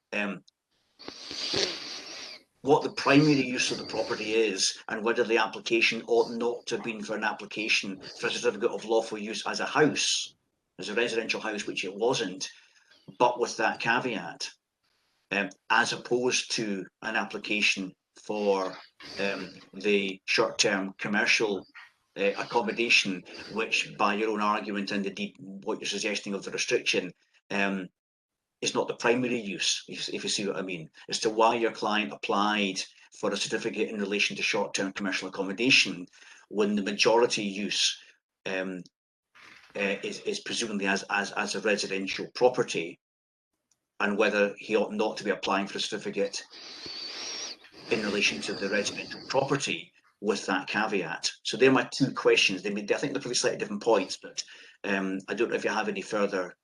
what the primary use of the property is, and whether the application ought not to have been for an application for a certificate of lawful use as a house, as a residential house, which it wasn't, but with that caveat, as opposed to an application for the short-term commercial accommodation, which, by your own argument and indeed what you're suggesting of the restriction, is not the primary use, if you see what I mean, as to why your client applied for a certificate in relation to short-term commercial accommodation when the majority use is presumably as a residential property, and whether he ought not to be applying for a certificate in relation to the residential property with that caveat. So they're my two questions. I think they're probably slightly different points, but I don't know if you have any further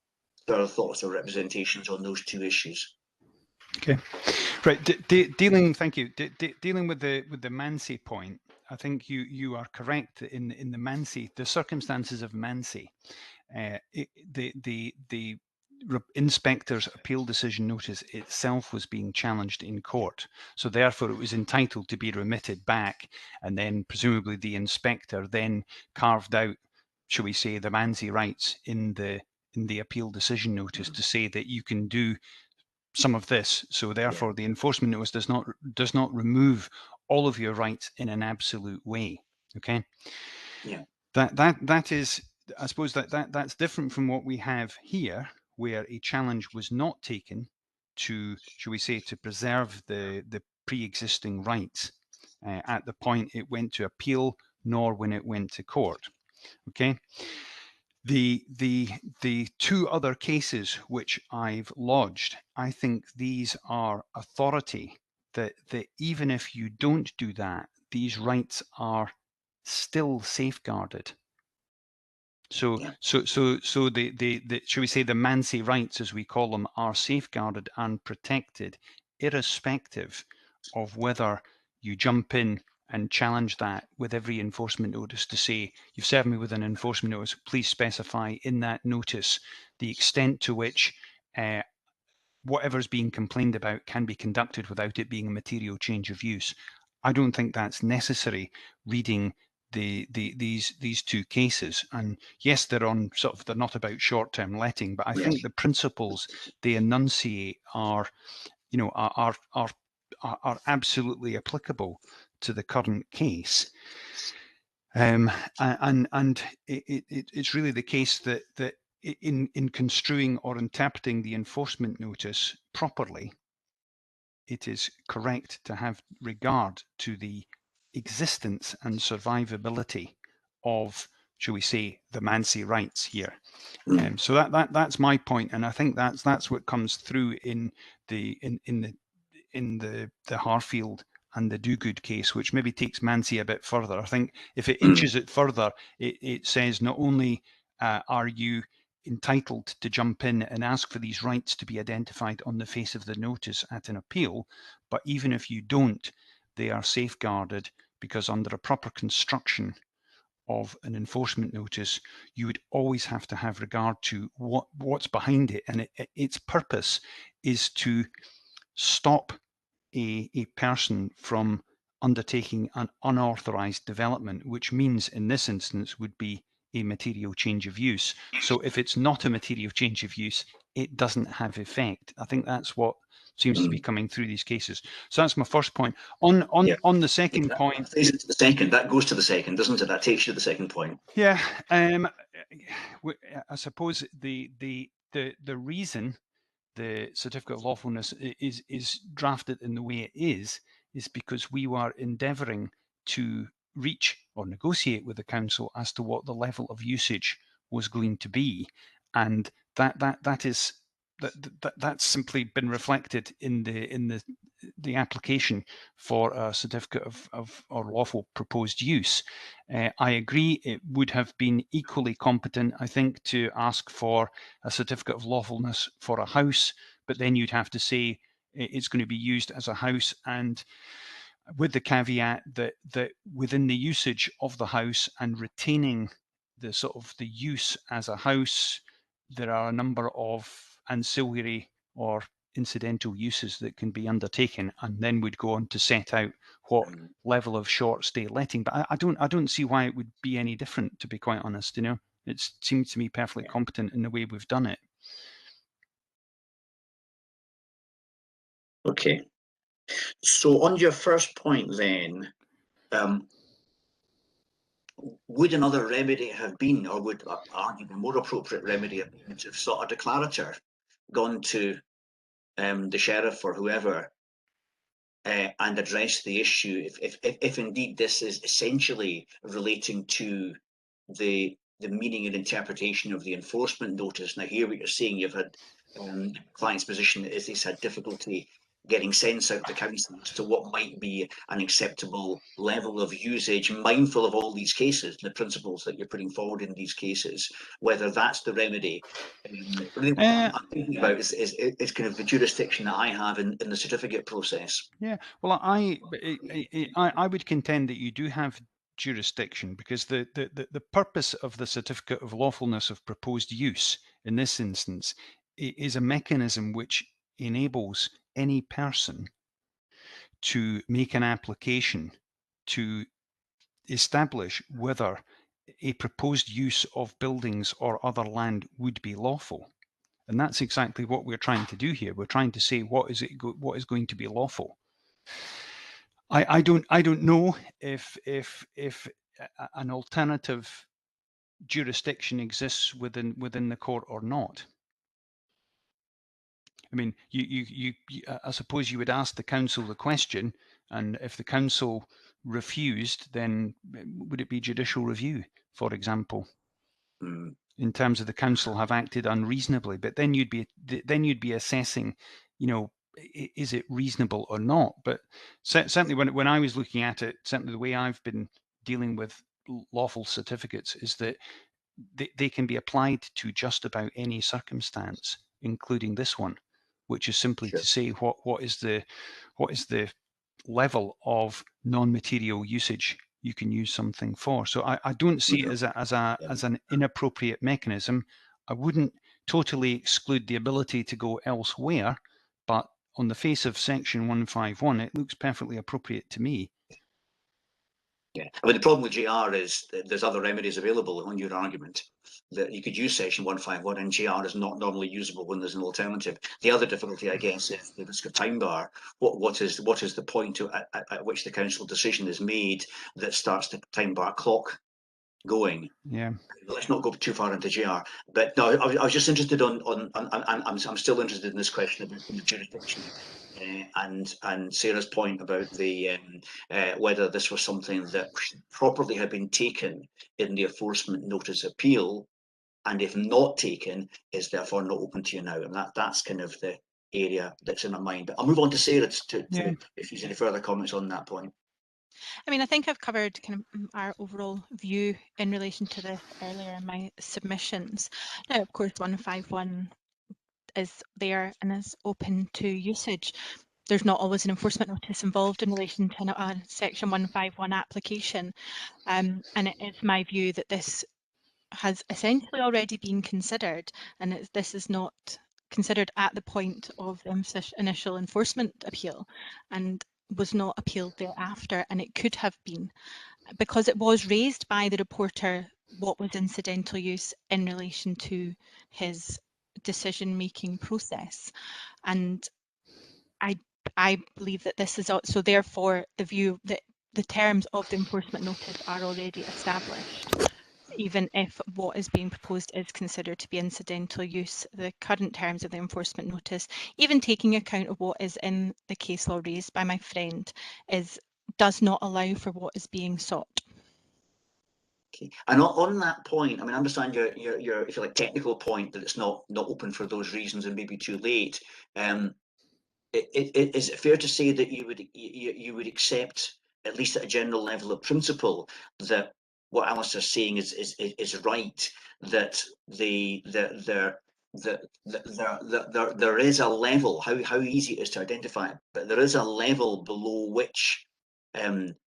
thoughts or representations on those two issues. Okay, right. Thank you. Dealing with the Mansi point, I think you are correct in the Mansi, the circumstances of Mansi. The inspector's appeal decision notice itself was being challenged in court, so therefore it was entitled to be remitted back, and then presumably the inspector then carved out, shall we say, the Mansi rights in the appeal decision notice to say that you can do some of this. So therefore the enforcement notice does not remove all of your rights in an absolute way. Okay. Yeah. That is, I suppose that's different from what we have here, where a challenge was not taken to, shall we say, to preserve the pre-existing rights at the point it went to appeal, nor when it went to court. Okay. The two other cases which I've lodged, I think these are authority that even if you don't do that, these rights are still safeguarded. So the shall we say, the Mansi rights, as we call them, are safeguarded and protected, irrespective of whether you jump in and challenge that with every enforcement notice to say, you've served me with an enforcement notice, please specify in that notice the extent to which whatever's being complained about can be conducted without it being a material change of use. I don't think that's necessary reading these two cases. And yes, they're on sort of, they're not about short-term letting, but I think the principles they enunciate are, you know, are absolutely applicable to the current case. And it's really the case that in construing or interpreting the enforcement notice properly, it is correct to have regard to the existence and survivability of, shall we say, the Mansi rights here. So that's my point, and I think that's what comes through in the Harfield and the Do-Good case, which maybe takes Mansi a bit further. I think if it inches it further, it says not only are you entitled to jump in and ask for these rights to be identified on the face of the notice at an appeal, but even if you don't, they are safeguarded, because under a proper construction of an enforcement notice, you would always have to have regard to what's behind it, and its purpose is to stop a person from undertaking an unauthorized development, which means in this instance would be a material change of use. So if it's not a material change of use, it doesn't have effect. I think that's what seems to be coming through these cases. So that's my first point. On the second point, that goes to the second, doesn't it? That takes you to the second point. Yeah, I suppose the reason the certificate of lawfulness is drafted in the way it is because we were endeavouring to reach or negotiate with the council as to what the level of usage was going to be, and that's simply been reflected in the application for a certificate of or lawful proposed use. I agree it would have been equally competent, I think, to ask for a certificate of lawfulness for a house, but then you'd have to say it's going to be used as a house, and with the caveat that within the usage of the house and retaining the sort of the use as a house, there are a number of ancillary or incidental uses that can be undertaken, and then we'd go on to set out what level of short stay letting. But I don't see why it would be any different, to be quite honest. You know, it seems to me perfectly competent in the way we've done it. Okay. So on your first point then, would another remedy have been, or would argue the more appropriate remedy have been to have sought a declarator, gone to the sheriff or whoever, and address the issue if indeed this is essentially relating to the meaning and interpretation of the enforcement notice? Now, here what you're saying, you've had client's position is he's had difficulty getting sense out of the council as to what might be an acceptable level of usage, mindful of all these cases, the principles that you're putting forward in these cases, whether that's the remedy. What I'm thinking about is kind of the jurisdiction that I have in the certificate process. Yeah, well, I would contend that you do have jurisdiction, because the purpose of the certificate of lawfulness of proposed use in this instance is a mechanism which enables any person to make an application to establish whether a proposed use of buildings or other land would be lawful. And that's exactly what we're trying to do here. We're trying to say what is going to be lawful. I don't know if an alternative jurisdiction exists within the court or not. I mean, I suppose you would ask the council the question, and if the council refused, then would it be judicial review, for example, in terms of the council have acted unreasonably? But then you'd be assessing, you know, is it reasonable or not? But certainly when I was looking at it, certainly the way I've been dealing with lawful certificates is that they can be applied to just about any circumstance, including this one, which is simply to say what is the level of non-material usage you can use something for. So I don't see it as an inappropriate mechanism. I wouldn't totally exclude the ability to go elsewhere, but on the face of section 151, it looks perfectly appropriate to me. Yeah, I mean, the problem with GR is that there's other remedies available on your argument. That you could use section 151 and GR is not normally usable when there's an alternative. The other difficulty, I guess, is the risk of time bar. What is the point at which the council decision is made that starts the time bar clock going? Yeah. Let's not go too far into GR. But no, I was just interested I'm still interested in this question about the jurisdiction. And Sarah's point about the whether this was something that properly had been taken in the enforcement notice appeal, and if not taken, is therefore not open to you now. And that's kind of the area that's in my mind. But I'll move on to Sarah if there's any further comments on that point. I mean, I think I've covered kind of our overall view in relation to this earlier in my submissions. Now, of course, 151 is there and is open to usage. There's not always an enforcement notice involved in relation to a section 151 application. And it is my view that this has essentially already been considered, and this is not considered at the point of the initial enforcement appeal and was not appealed thereafter, and it could have been, because it was raised by the reporter what was incidental use in relation to his decision-making process. And I believe that this is also therefore the view that the terms of the enforcement notice are already established, even if what is being proposed is considered to be incidental use. The current terms of the enforcement notice, even taking account of what is in the case law raised by my friend, does not allow for what is being sought. Okay. And on that point, I mean, I understand your if you like technical point that it's not open for those reasons and maybe too late. Is it fair to say that you would accept, at least at a general level of principle, that what Alistair's saying is right, that there is a level, how easy it is to identify it, but there is a level below which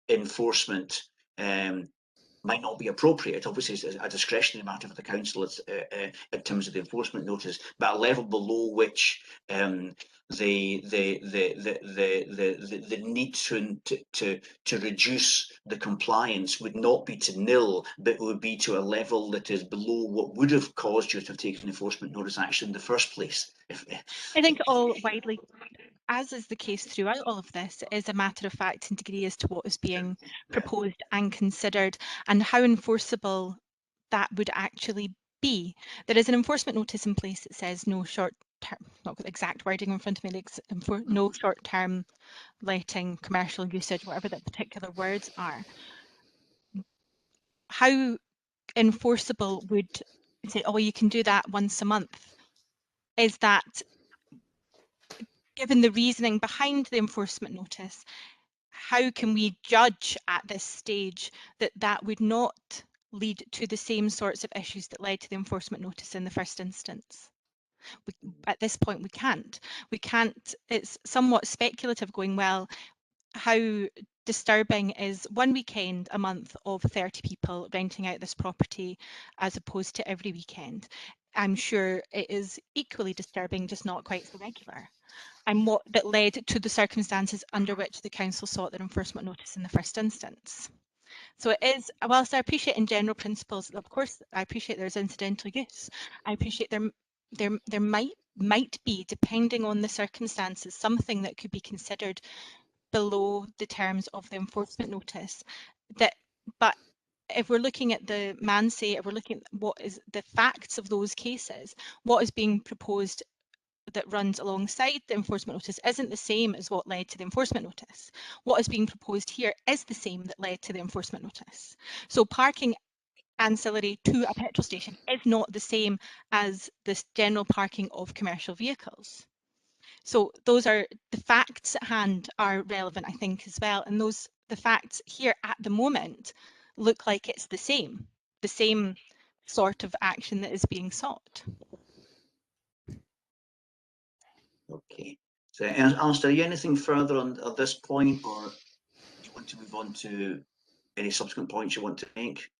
enforcement might not be appropriate. Obviously, it's a discretionary matter for the council in terms of the enforcement notice, but a level below which the need to reduce the compliance would not be to nil, but would be to a level that is below what would have caused you to have taken enforcement notice action in the first place. I think all widely, as is the case throughout all of this, is a matter of fact and degree as to what is being proposed and considered and how enforceable that would actually be. There is an enforcement notice in place that says no short term, not got the exact wording in front of me, no short term letting, commercial usage, whatever the particular words are. How enforceable would say, oh, you can do that once a month? Is that, given the reasoning behind the enforcement notice, how can we judge at this stage that that would not lead to the same sorts of issues that led to the enforcement notice in the first instance? At this point, we can't. It's somewhat speculative going, well, how disturbing is one weekend a month of 30 people renting out this property as opposed to every weekend? I'm sure it is equally disturbing, just not quite so regular. And what that led to the circumstances under which the council sought their enforcement notice in the first instance. So it is, whilst I appreciate in general principles, of course, I appreciate there's incidental use. I appreciate there might be, depending on the circumstances, something that could be considered below the terms of the enforcement notice. But if we're looking at the MANSE, if we're looking at what is the facts of those cases, what is being proposed that runs alongside the enforcement notice isn't the same as what led to the enforcement notice. What is being proposed here is the same that led to the enforcement notice. So parking ancillary to a petrol station is not the same as this general parking of commercial vehicles. So those are the facts at hand are relevant, I think, as well. And the facts here at the moment look like it's the same sort of action that is being sought. Okay. So, Alistair, are you anything further on this point, or do you want to move on to any subsequent points you want to make?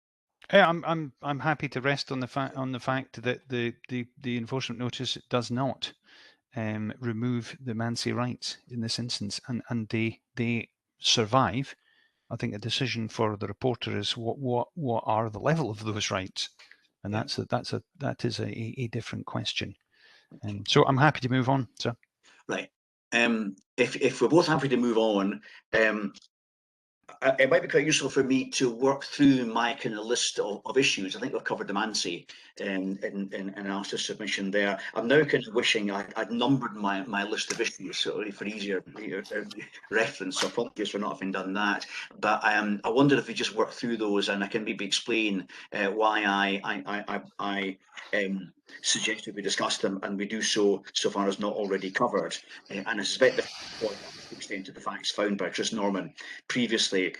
Yeah, I'm happy to rest on the fact that the enforcement notice does not remove the Mansi rights in this instance, and they survive. I think a decision for the reporter is what are the level of those rights, and Yeah. that is a different question. So I'm happy to move on, sir. Right. If we're both happy to move on, it might be quite useful for me to work through my kind of list of issues. I think we've covered the Mansi in our submission there. I'm now kind of wishing I'd numbered my list of issues so for easier reference. So apologies for not having done that. But I wondered if we just work through those, and I can maybe explain why I suggested we discuss them, and we do so far as not already covered. And I suspect the extent of the facts found by Chris Norman previously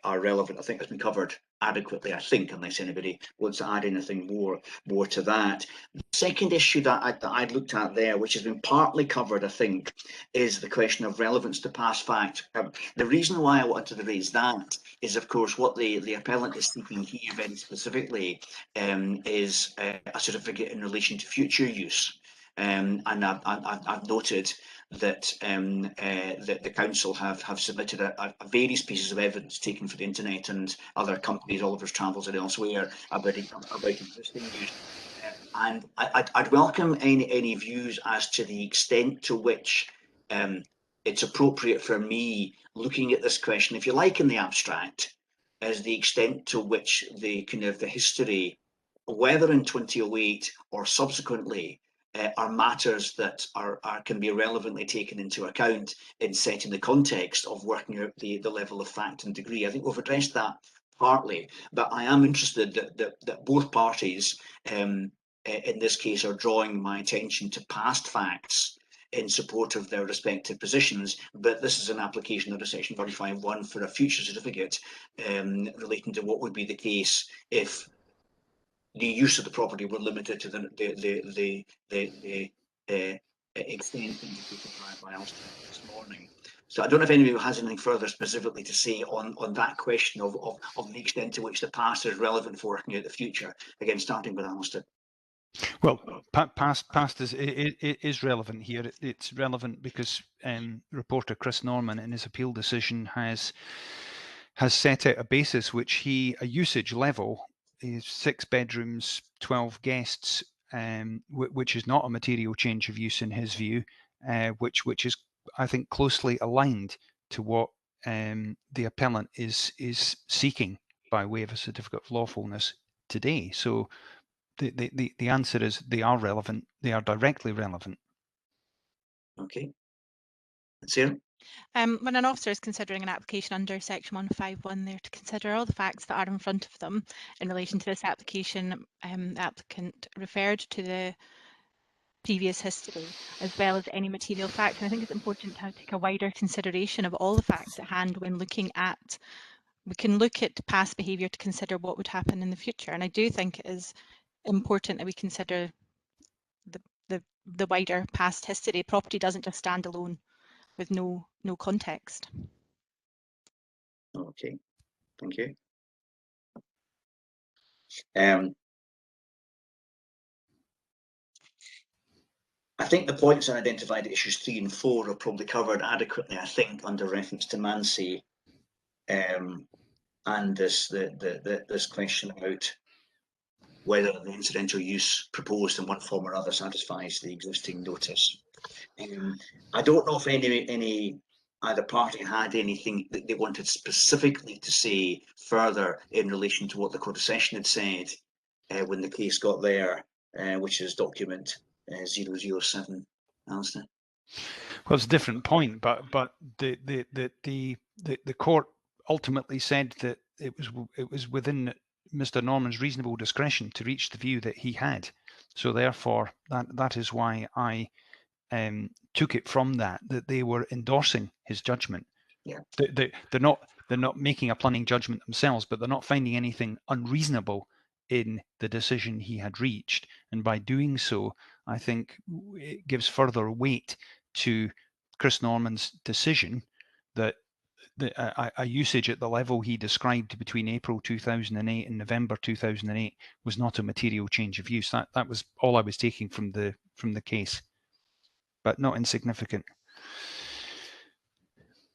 are relevant. I think it's been covered adequately, I think, unless anybody wants to add anything more to that. The second issue that I'd looked at there, which has been partly covered, I think, is the question of relevance to past fact. The reason why I wanted to raise that is, of course, what the appellant is seeking here very specifically is a certificate in relation to future use. And I've noted that the council have submitted a various pieces of evidence taken from the internet and other companies, Oliver's Travels and elsewhere, about existing use. And I'd welcome any views as to the extent to which it's appropriate for me looking at this question, if you like, in the abstract, as the extent to which the kind of the history, whether in 2008 or subsequently, are matters that can be relevantly taken into account in setting the context of working out the level of fact and degree. I think we've addressed that partly, but I am interested that both parties in this case are drawing my attention to past facts in support of their respective positions, but this is an application under section 35(1) for a future certificate relating to what would be the case if the use of the property were limited to the extent indicated by Alistair this morning. So I don't know if anybody has anything further specifically to say on that question of the extent to which the past is relevant for working out the future. Again, starting with Alistair. Well, past is relevant here. It's relevant because reporter Chris Norman, in his appeal decision, has set out a basis which a usage level is 6 bedrooms, 12 guests, which is not a material change of use in his view, which is, I think, closely aligned to what the appellant is seeking by way of a certificate of lawfulness today. So the answer is they are relevant. They are directly relevant. Okay. Sarah? When an officer is considering an application under section 151, they're to consider all the facts that are in front of them in relation to this application. The applicant referred to the previous history as well as any material fact. And I think it's important to take a wider consideration of all the facts at hand when looking at, we can look at past behaviour to consider what would happen in the future. And I do think it is important that we consider the wider past history. Property doesn't just stand alone with no context. Okay, thank you. I think the points I identified at issues 3 and 4 are probably covered adequately, I think, under reference to Mansi, and this question about whether the incidental use proposed in one form or other satisfies the existing notice. I don't know if any either party had anything that they wanted specifically to say further in relation to what the Court of Session had said when the case got there, which is document 007. Alistair? Well, it's a different point, but the court ultimately said that it was within Mr. Norman's reasonable discretion to reach the view that he had. So therefore, that is why I took it from that they were endorsing his judgment. Yeah. They're not making a planning judgment themselves, but they're not finding anything unreasonable in the decision he had reached. And by doing so, I think it gives further weight to Chris Norman's decision that a usage at the level he described between April 2008 and November 2008 was not a material change of use. That was all I was taking from the case, but not insignificant.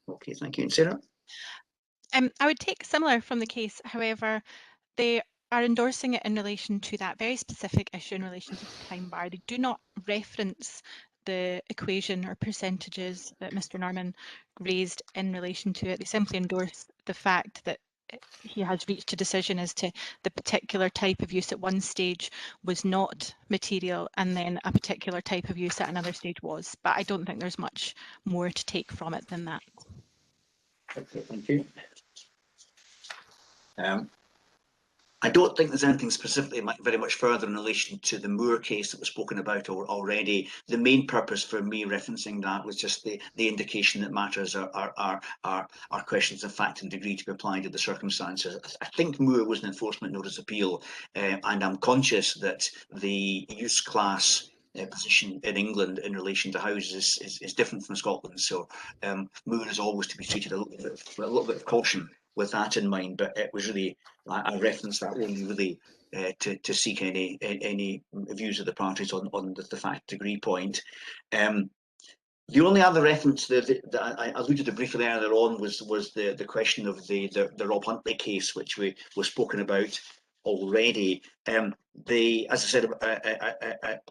Okay, thank you. And Sarah? I would take similar from the case, however, they are endorsing it in relation to that very specific issue in relation to the time bar. They do not reference the equation or percentages that Mr. Norman raised in relation to it. They simply endorse the fact that he has reached a decision as to the particular type of use at one stage was not material and then a particular type of use at another stage was. But I don't think there's much more to take from it than that. Okay, thank you. I don't think there's anything specifically very much further in relation to the Moore case that was spoken about already. The main purpose for me referencing that was just the indication that matters are questions of fact and degree to be applied to the circumstances. I think Moore was an enforcement notice appeal, and I'm conscious that the use class position in England in relation to houses is different from Scotland. So Moore is always to be treated with a little bit of caution with that in mind, but it was really, I referenced that only really to seek any views of the parties on the fact degree point. The only other reference that I alluded to briefly earlier on was the question of the Rob Huntley case, which was spoken about already. As I said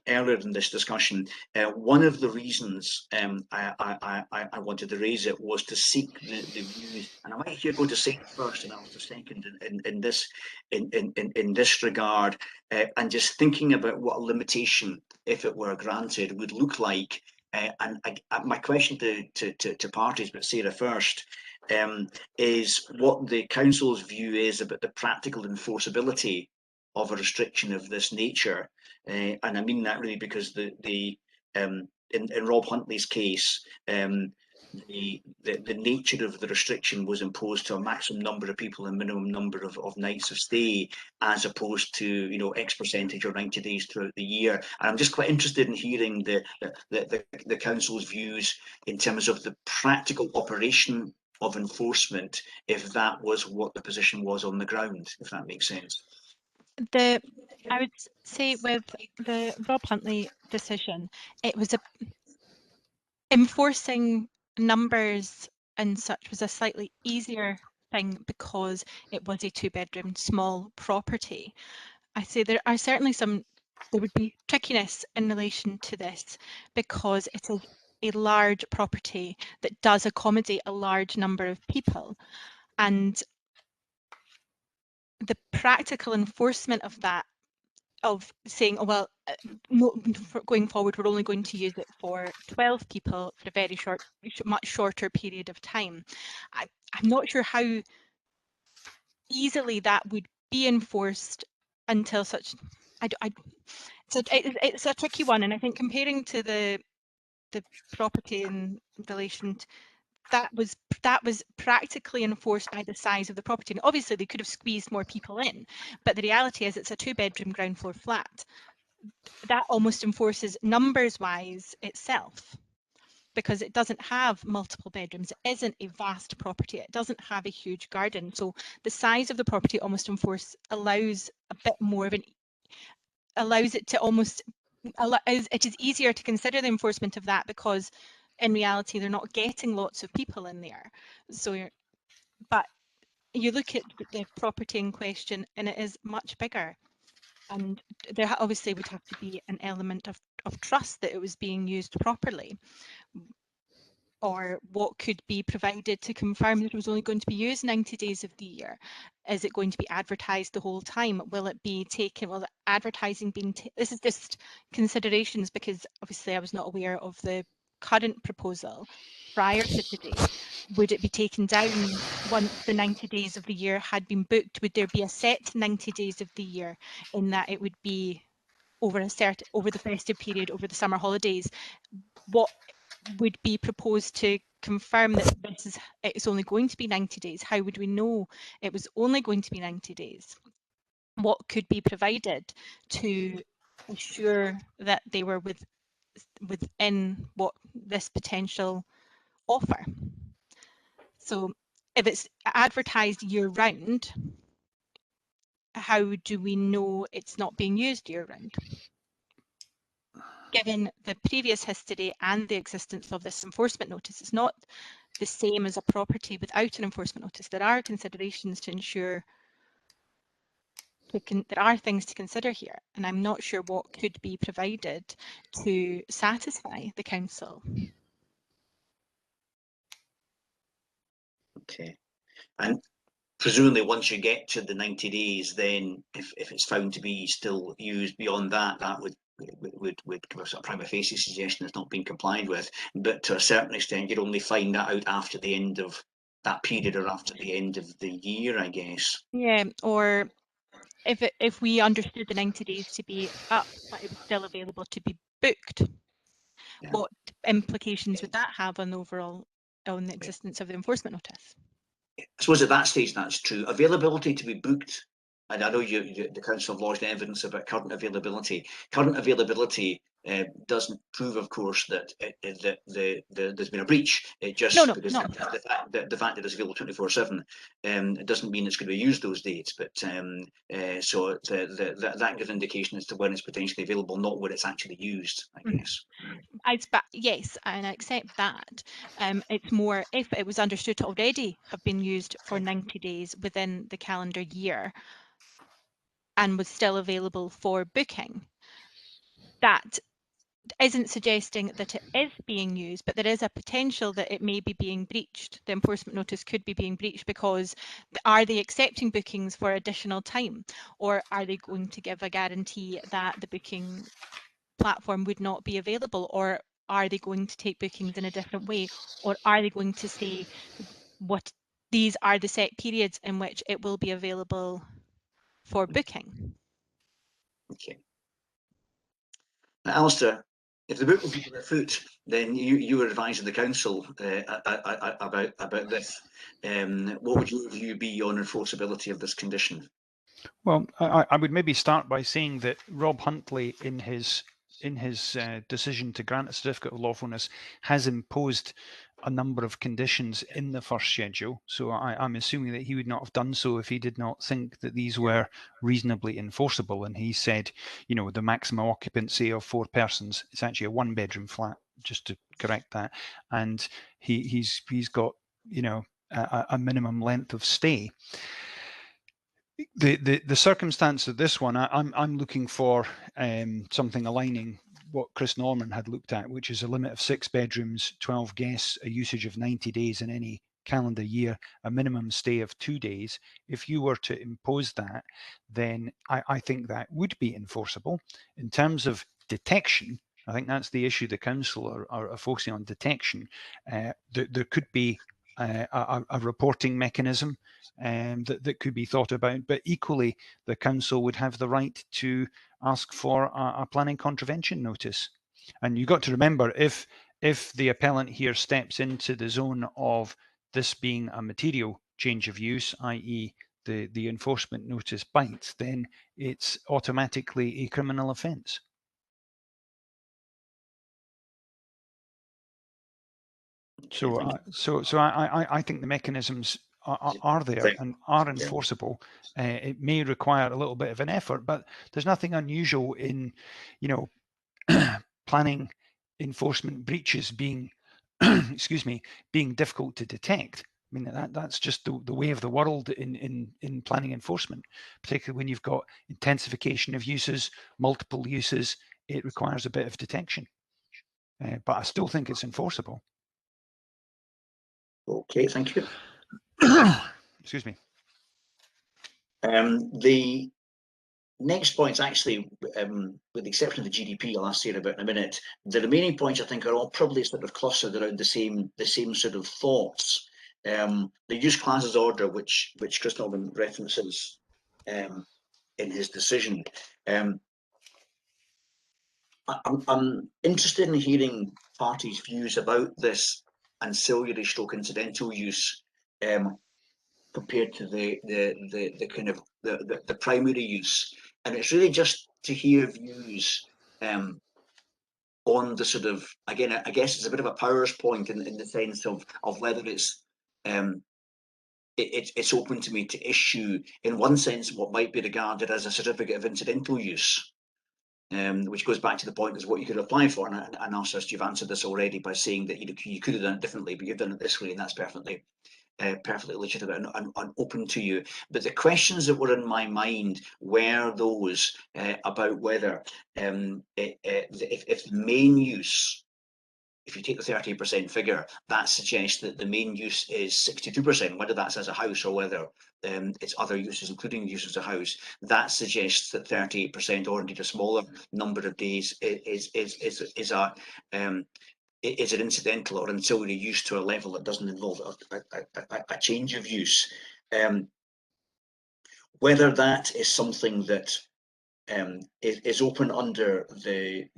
earlier in this discussion, one of the reasons I wanted to raise it was to seek the views, and I might here go to Sarah first and Alistair second in this regard, and just thinking about what a limitation, if it were granted, would look like. And my question to parties, but Sarah first, is what the council's view is about the practical enforceability of a restriction of this nature. And I mean that really because in Rob Huntley's case, the nature of the restriction was imposed to a maximum number of people and minimum number of nights of stay, as opposed to X percentage or 90 days throughout the year. And I'm just quite interested in hearing the council's views in terms of the practical operation of enforcement, if that was what the position was on the ground, if that makes sense. I would say with the Rob Huntley decision, it was enforcing numbers and such was a slightly easier thing because it was a two-bedroom small property. I say there would be trickiness in relation to this because it is a large property that does accommodate a large number of people, and the practical enforcement of that, of saying, oh, well, going forward, we're only going to use it for 12 people for a very much shorter period of time. I'm not sure how easily that would be enforced until such. It's a tricky one, and I think comparing to the property in relation to that was practically enforced by the size of the property. And obviously they could have squeezed more people in, but the reality is it's a two-bedroom ground floor flat. That almost enforces numbers wise itself, because it doesn't have multiple bedrooms. It isn't a vast property. It doesn't have a huge garden. So the size of the property almost allows a bit more of allows it to almost, it is easier to consider the enforcement of that, because in reality they're not getting lots of people in there. So but you look at the property in question and it is much bigger, and there obviously would have to be an element of trust that it was being used properly, or what could be provided to confirm that it was only going to be used 90 days of the year. Is it going to be advertised the whole time? Will it be taken, will the advertising being, this is just considerations, because obviously I was not aware of the current proposal prior to today. Would it be taken down once the 90 days of the year had been booked? Would there be a set 90 days of the year, in that it would be over the festive period, over the summer holidays? What would be proposed to confirm that it's only going to be 90 days? How would we know it was only going to be 90 days? What could be provided to ensure that they were within what this potential offer? So if it's advertised year round, how do we know it's not being used year round? Given the previous history and the existence of this enforcement notice, it's not the same as a property without an enforcement notice. There are considerations to ensure, there are things to consider here, and I'm not sure what could be provided to satisfy the council. Okay. And presumably once you get to the 90 days, then if it's found to be still used beyond that, that would give us a prima facie suggestion it's not being complied with. But to a certain extent, you'd only find that out after the end of that period or after the end of the year, I guess. Yeah, or if we understood the 90 days to be up, but it was still available to be booked, Yeah. what implications would that have on the existence of the enforcement notice? I suppose at that stage that's true. Availability to be booked, and I know the council have lodged evidence about current availability. Current availability doesn't prove, of course, that there's been a breach. It just because no. the fact that it's available 24/7 it doesn't mean it's going to be used those dates. But so that gives indication as to when it's potentially available, not when it's actually used, I guess. Yes, and I accept that. It's more if it was understood to already have been used for 90 days within the calendar year and was still available for booking. That isn't suggesting that it is being used, but there is a potential that it may be being breached. The enforcement notice could be being breached because are they accepting bookings for additional time, or are they going to give a guarantee that the booking platform would not be available, or are they going to take bookings in a different way, or are they going to say what these are the set periods in which it will be available for booking? Okay. Now, Alistair, if the book was afoot, then you were advising the council about this. What would your view be on enforceability of this condition? Well, I would maybe start by saying that Rob Huntley, in his decision to grant a certificate of lawfulness, has imposed a number of conditions in the first schedule. So I'm assuming that he would not have done so if he did not think that these were reasonably enforceable. And he said, you know, the maximum occupancy of 4 persons, it's actually a 1-bedroom flat, just to correct that. And he's got, you know, a minimum length of stay. The circumstance of this one, I'm looking for something aligning what Chris Norman had looked at, which is a limit of 6 bedrooms, 12 guests, a usage of 90 days in any calendar year, a minimum stay of 2 days. If you were to impose that, then I think that would be enforceable. In terms of detection, I think that's the issue the council are focusing on, detection. There could be a reporting mechanism that could be thought about, but equally the council would have the right to ask for a planning contravention notice. And you've got to remember, if the appellant here steps into the zone of this being a material change of use, i.e. the enforcement notice bites, then it's automatically a criminal offence. So I think the mechanisms are there and are enforceable. It may require a little bit of an effort, but there's nothing unusual in, you know, planning enforcement breaches being, excuse me, being difficult to detect. I mean, that's just the way of the world in planning enforcement, particularly when you've got intensification of uses, multiple uses. It requires a bit of detection, but I still think it's enforceable. Okay, thank you. Excuse me. The next points, actually, with the exception of the GDP, I'll ask you about in a minute. The remaining points, I think, are all probably sort of clustered around the same sort of thoughts. The use classes order, which Chris Norman references in his decision. I'm interested in hearing parties' views about this ancillary stroke incidental use compared to the kind of the primary use, and it's really just to hear views on the sort of, again, I guess it's a bit of a powers point in the sense of whether it's it's open to me to issue, in one sense, what might be regarded as a certificate of incidental use, which goes back to the point is what you could apply for. And also, you've answered this already by saying that you could have done it differently, but you've done it this way, and that's perfectly legitimate and open to you. But the questions that were in my mind were those about whether if the main use, if you take the 30% figure, that suggests that the main use is 62%, whether that's as a house or whether it's other uses, including use as a house. That suggests that 38%, or indeed a smaller number of days, is an incidental or ancillary use to a level that doesn't involve a change of use. Whether that is something that is open under the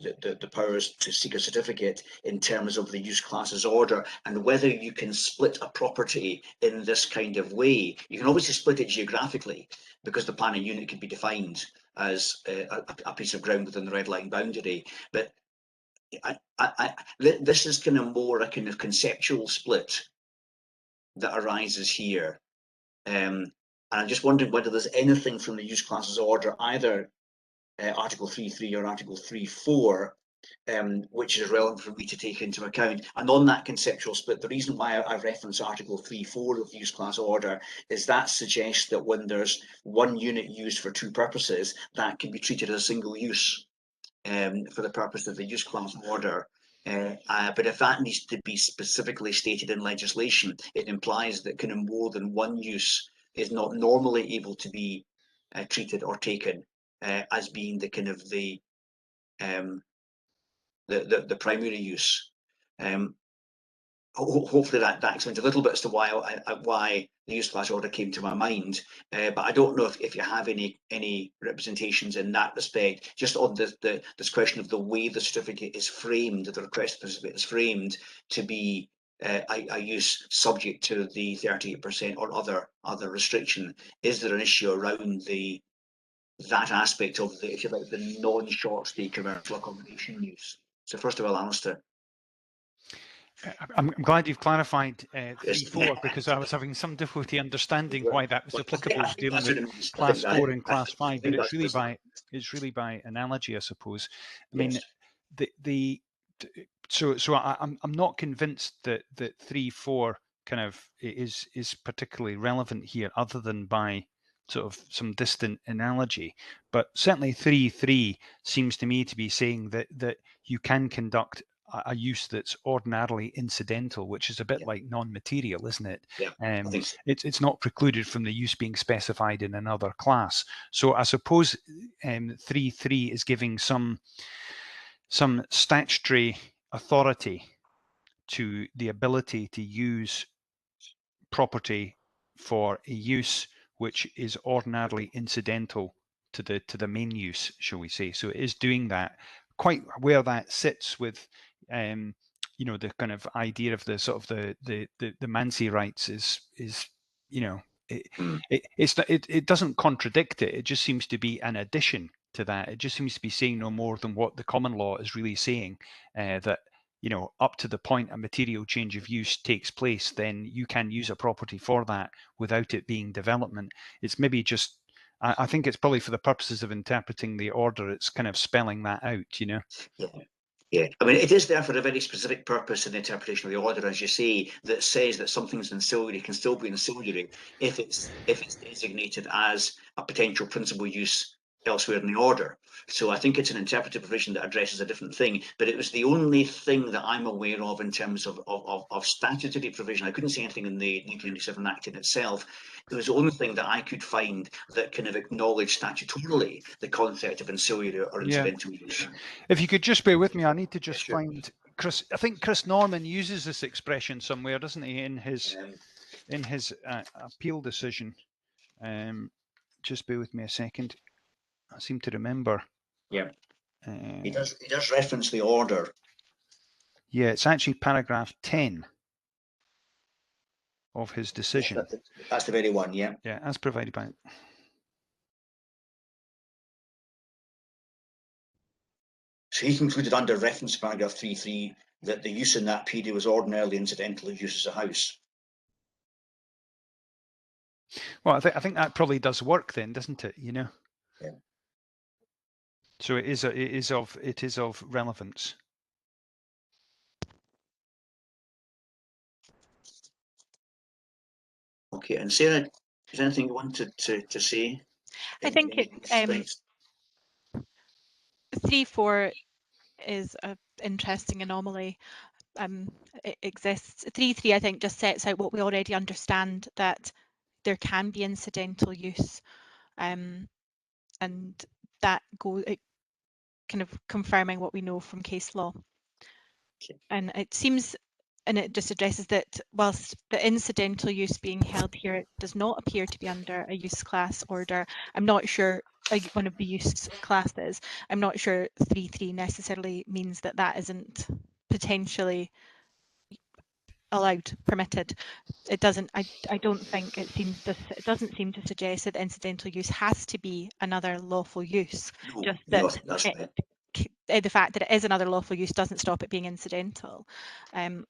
powers to seek a certificate in terms of the use classes order, and whether you can split a property in this kind of way. You can obviously split it geographically, because the planning unit can be defined as a piece of ground within the red line boundary, but this is kind of more a kind of conceptual split that arises here. And I'm just wondering whether there's anything from the use classes order, either Article 3.3 or Article 3.4, which is relevant for me to take into account. And on that conceptual split, the reason why I reference Article 3.4 of the use class order is that suggests that when there's one unit used for two purposes, that can be treated as a single use for the purpose of the use class order. But if that needs to be specifically stated in legislation, it implies that kind of more than one use is not normally able to be treated or taken as being the kind of the primary use. Hopefully that explains a little bit as to why the use class order came to my mind, but I don't know if you have any representations in that respect, just on this question of the way the certificate is framed, the request certificate is framed to be a use subject to the 38% or other restriction. Is there an issue around that aspect of the, if you like, the non-short stay commercial accommodation use? So first of all, Alistair. I'm glad you've clarified 3.4, because I was having some difficulty understanding why that was applicable to dealing with class 4 and class 5, but it's really by analogy, I suppose. I mean, so I'm not convinced that 3.4 kind of is particularly relevant here, other than by sort of some distant analogy. But certainly 3.3 seems to me to be saying that you can conduct a use that's ordinarily incidental, which is a bit like non-material, isn't it? It's not precluded from the use being specified in another class. So I suppose 3.3 is giving some statutory authority to the ability to use property for a use which is ordinarily incidental to the main use, shall we say. So it is doing that. Quite where that sits with you know, the kind of idea of the sort of the Mansi rights is you know, it doesn't contradict it. It just seems to be an addition to that. It just seems to be saying no more than what the common law is really saying, that, you know, up to the point a material change of use takes place, then you can use a property for that without it being development. It's maybe just, I think it's probably for the purposes of interpreting the order, it's kind of spelling that out, you know. Yeah, I mean, it is there for a very specific purpose in the interpretation of the order, as you say, that says that something's ancillary can still be ancillary if it's designated as a potential principal use elsewhere in the order. So I think it's an interpretive provision that addresses a different thing, but it was the only thing that I'm aware of in terms of statutory provision. I couldn't see anything in the 1997 Act in itself. It was the only thing that I could find that kind of acknowledged statutorily the concept of ancillary or incidental use. If you could just bear with me, I need to just find Chris. I think Chris Norman uses this expression somewhere, doesn't he, in his appeal decision? Just bear with me a second. I seem to remember. Yeah, he does reference the order. Yeah, it's actually paragraph 10 of his decision. Yes, that's the very one, yeah. Yeah, as provided by. So he concluded under reference to paragraph 3.3 that the use in that period was ordinarily incidental use as a house. Well, I think that probably does work then, doesn't it? You know. Yeah. So it is of relevance. Okay, and Sarah, is there anything you wanted to say? I think it 3.4 is an interesting anomaly. It exists. 3.3, I think, just sets out what we already understand, that there can be incidental use, and that kind of confirming what we know from case law. Okay. And it seems, and it just addresses that whilst the incidental use being held here does not appear to be under a use class order, I'm not sure one of the use classes. I'm not sure 3.3 necessarily means that that isn't potentially allowed, permitted. It doesn't. I don't think it seems. It doesn't seem to suggest that incidental use has to be another lawful use. No, Just no, that that's right. the fact that it is another lawful use doesn't stop it being incidental. I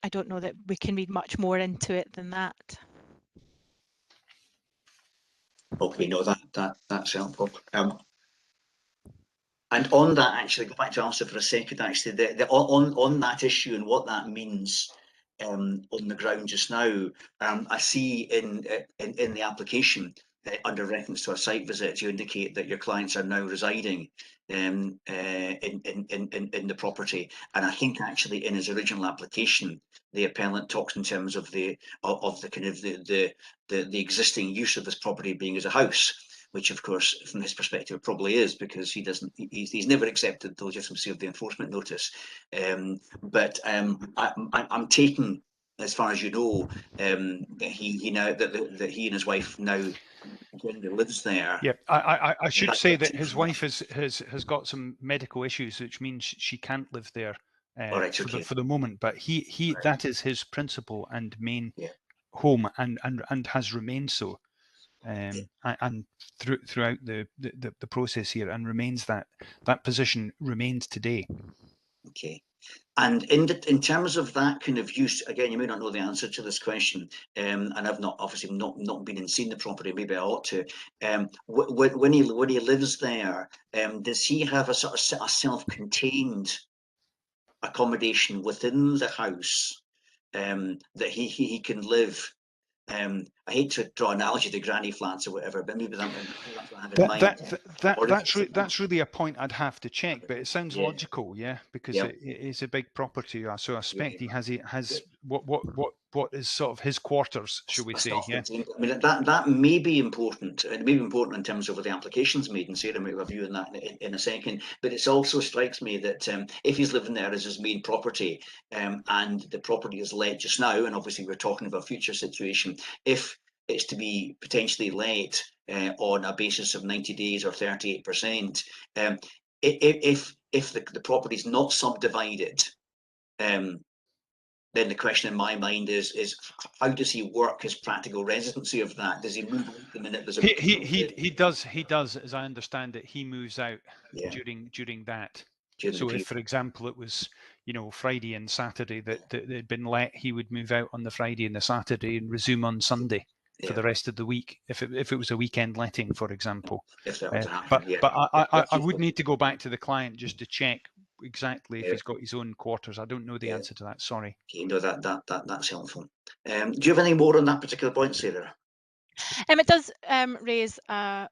don't know that we can read much more into it than that. Okay, no, that's helpful. And on that, actually, go back to Alistair for a second. Actually, on that issue and what that means on the ground just now, I see in the application under reference to a site visit, you indicate that your clients are now residing in the property. And I think actually in his original application, the appellant talks in terms of the kind of the existing use of this property being as a house, which of course from his perspective probably is, because he's never accepted the legitimacy of the enforcement notice. But I'm taking, as far as you know, that he and his wife now generally lives there. Yeah, I should say that his wife has got some medical issues, which means she can't live there for the moment. But that is his principal and main home, and has remained so, and throughout the process here, and remains that position remains today. Okay. And in terms of that kind of use, again, you may not know the answer to this question, and I've obviously not been and seen the property. Maybe I ought to. When he lives there, does he have a sort of a self-contained accommodation within the house that he can live? I hate to draw an analogy to granny flats or whatever, but maybe that's what I have in mind. That's really a point I'd have to check, but it sounds logical, yeah, because it is a big property. So I suspect he has what is sort of his quarters, shall we say? Yeah. I mean, that may be important. It may be important in terms of the applications made, and Sarah might have view on that in a second. But it also strikes me that if he's living there as his main property, and the property is let just now, and obviously we're talking about a future situation, if it's to be potentially let on a basis of 90 days or 38%, if the property is not subdivided, then the question in my mind is how does he work his practical residency of that? Does he move out the minute there's a he does, as I understand it, he moves out during that. So if, for example, it was Friday and Saturday that had been let, he would move out on the Friday and the Saturday and resume on Sunday for the rest of the week, if it was a weekend letting, for example. If that were to but happen, I would need to go back to the client just to check exactly if he's got his own quarters. I don't know the answer to that. Sorry. Okay, no, that's helpful. Do you have any more on that particular point, Sarah? It does raise a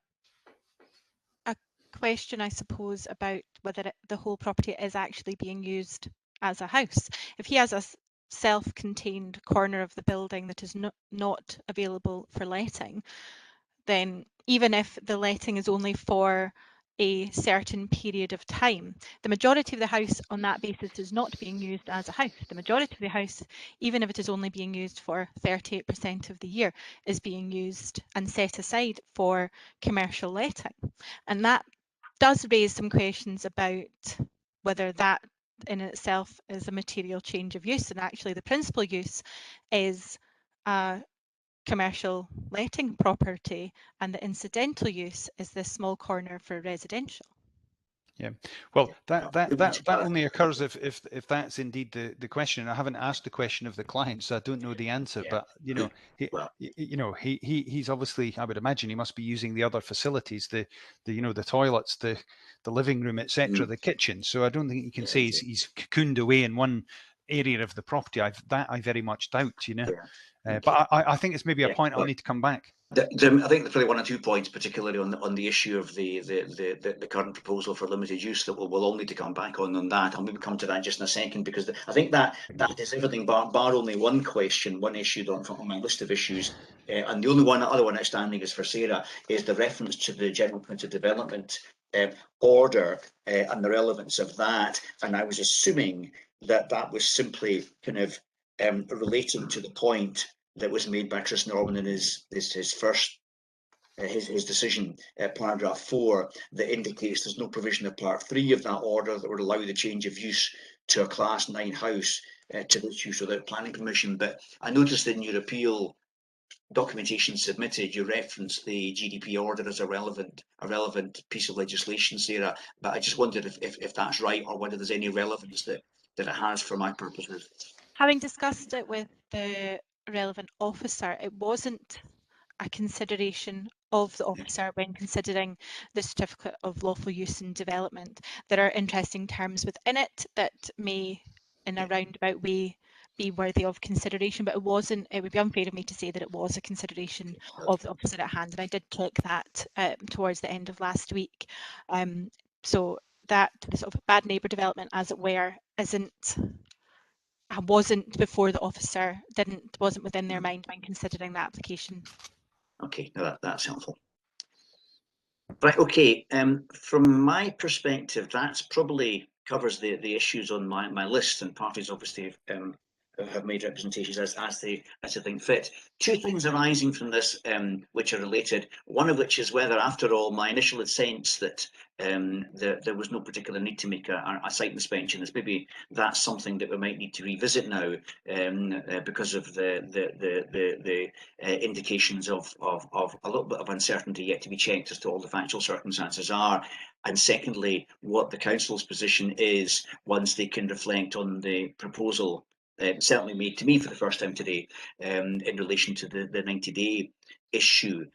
question, I suppose, about whether the whole property is actually being used as a house. If he has a self-contained corner of the building that is not available for letting, then even if the letting is only for a certain period of time, the majority of the house on that basis is not being used as a house. The majority of the house, even if it is only being used for 38% of the year, is being used and set aside for commercial letting. And that does raise some questions about whether that in itself is a material change of use, and actually the principal use is commercial letting property, and the incidental use is this small corner for residential. Yeah, well, that Yeah. only occurs if that's indeed the question. I haven't asked the question of the client, so I don't know the answer. Yeah. But he's obviously, I would imagine, he must be using the other facilities, the toilets, the living room, etc., the kitchen. So I don't think you can say he's cocooned away in one area of the property. I very much doubt. But I think it's maybe a point I'll need to come back. I think there's probably one or 2 points, particularly on the issue of the current proposal for limited use, that we'll all need to come back on that. I'll maybe come to that just in a second, because I think that is everything bar only one question, one issue on my list of issues. And the only other one outstanding is for Sarah, is the reference to the General Permitted Development order and the relevance of that. And I was assuming that was simply kind of relating to the point that was made by Chris Norman in his first his decision, paragraph 4, that indicates there's no provision of part 3 of that order that would allow the change of use to a class 9 house to this use without planning permission. But I noticed in your appeal documentation submitted, you referenced the GDP order as a relevant piece of legislation, Sarah. But I just wondered if that's right, or whether there's any relevance that it has for my purposes. Having discussed it with the relevant officer, it wasn't a consideration of the officer when considering the certificate of lawful use and development. There are interesting terms within it that may, in a roundabout way, be worthy of consideration, but it wasn't. It would be unfair of me to say that it was a consideration of the officer at hand, and I did check that towards the end of last week. So that sort of bad neighbour development, as it were, wasn't before the officer, wasn't within their mind when considering the application. Okay, that's helpful. Right, okay. From my perspective, that's probably covers the issues on my list, and parties obviously have made representations as they think fit. 2 things arising from this which are related. One of which is whether, after all, my initial sense that there was no particular need to make a site inspection is maybe that's something that we might need to revisit now, because of the indications of a little bit of uncertainty yet to be checked as to all the factual circumstances are. And secondly, what the council's position is once they can reflect on the proposal certainly made to me for the first time today in relation to the 90-day issue.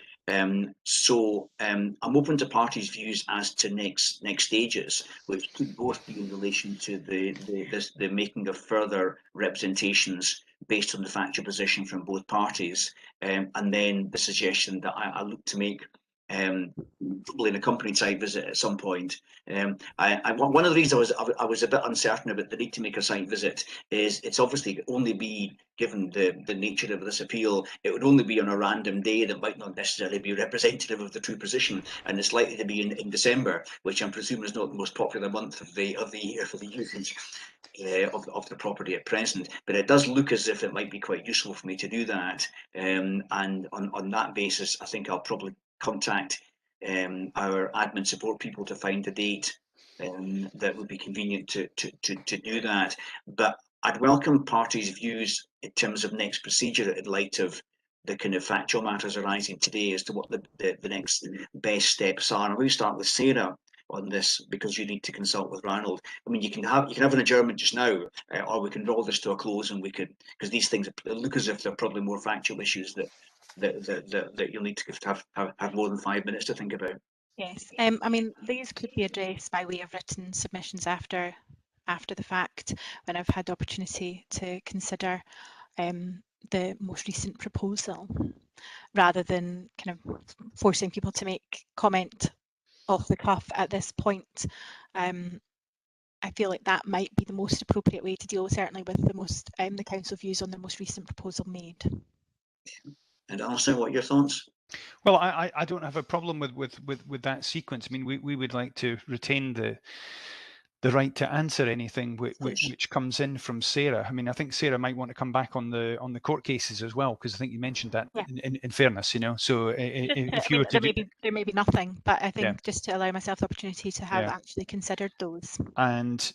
So I'm open to parties' views as to next stages, which could both be in relation to the making of further representations based on the factual position from both parties, and then the suggestion that I look to make probably an accompanied site visit at some point. One of the reasons I was a bit uncertain about the need to make a site visit is it's obviously only be, given the nature of this appeal, it would only be on a random day that might not necessarily be representative of the true position, and it's likely to be in December, which I'm presuming is not the most popular month of the year for the usage of the property at present. But it does look as if it might be quite useful for me to do that, and on that basis, I think I'll probably contact our admin support people to find a date that would be convenient to do that. But I'd welcome parties' views in terms of next procedure in light of the kind of factual matters arising today as to what the next best steps are. And we start with Sarah on this, because you need to consult with Ranald. I mean, you can have an adjournment just now, or we can roll this to a close, and we could, because these things look as if they're probably more factual issues that you'll need to have more than 5 minutes to think about. Yes, I mean, these could be addressed by way of written submissions after the fact, when I've had the opportunity to consider the most recent proposal, rather than kind of forcing people to make comment off the cuff at this point. I feel like that might be the most appropriate way to deal, certainly with the council views on the most recent proposal made. And Alison, what are your thoughts? Well, I don't have a problem with that sequence. I mean, we would like to retain the right to answer anything which comes in from Sarah. I mean, I think Sarah might want to come back on the court cases as well, because I think you mentioned that. Yeah. In fairness, So if you were to there may be nothing, but I think just to allow myself the opportunity to have actually considered those. And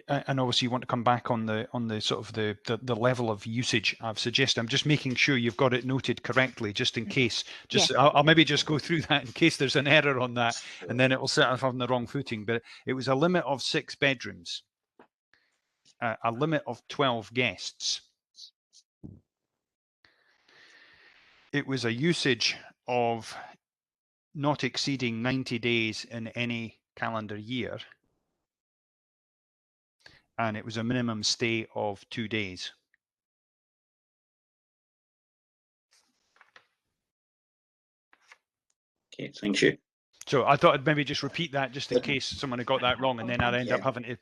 and obviously you want to come back on the sort of the level of usage I've suggested. I'm just making sure you've got it noted correctly, just in case. Just I'll maybe just go through that in case there's an error on that, and then it will set us on the wrong footing. But it was a limit of 6 bedrooms, a limit of 12 guests. It was a usage of not exceeding 90 days in any calendar year. And it was a minimum stay of 2 days. Okay, thank you. So I thought I'd maybe just repeat that just in case someone had got that wrong, and then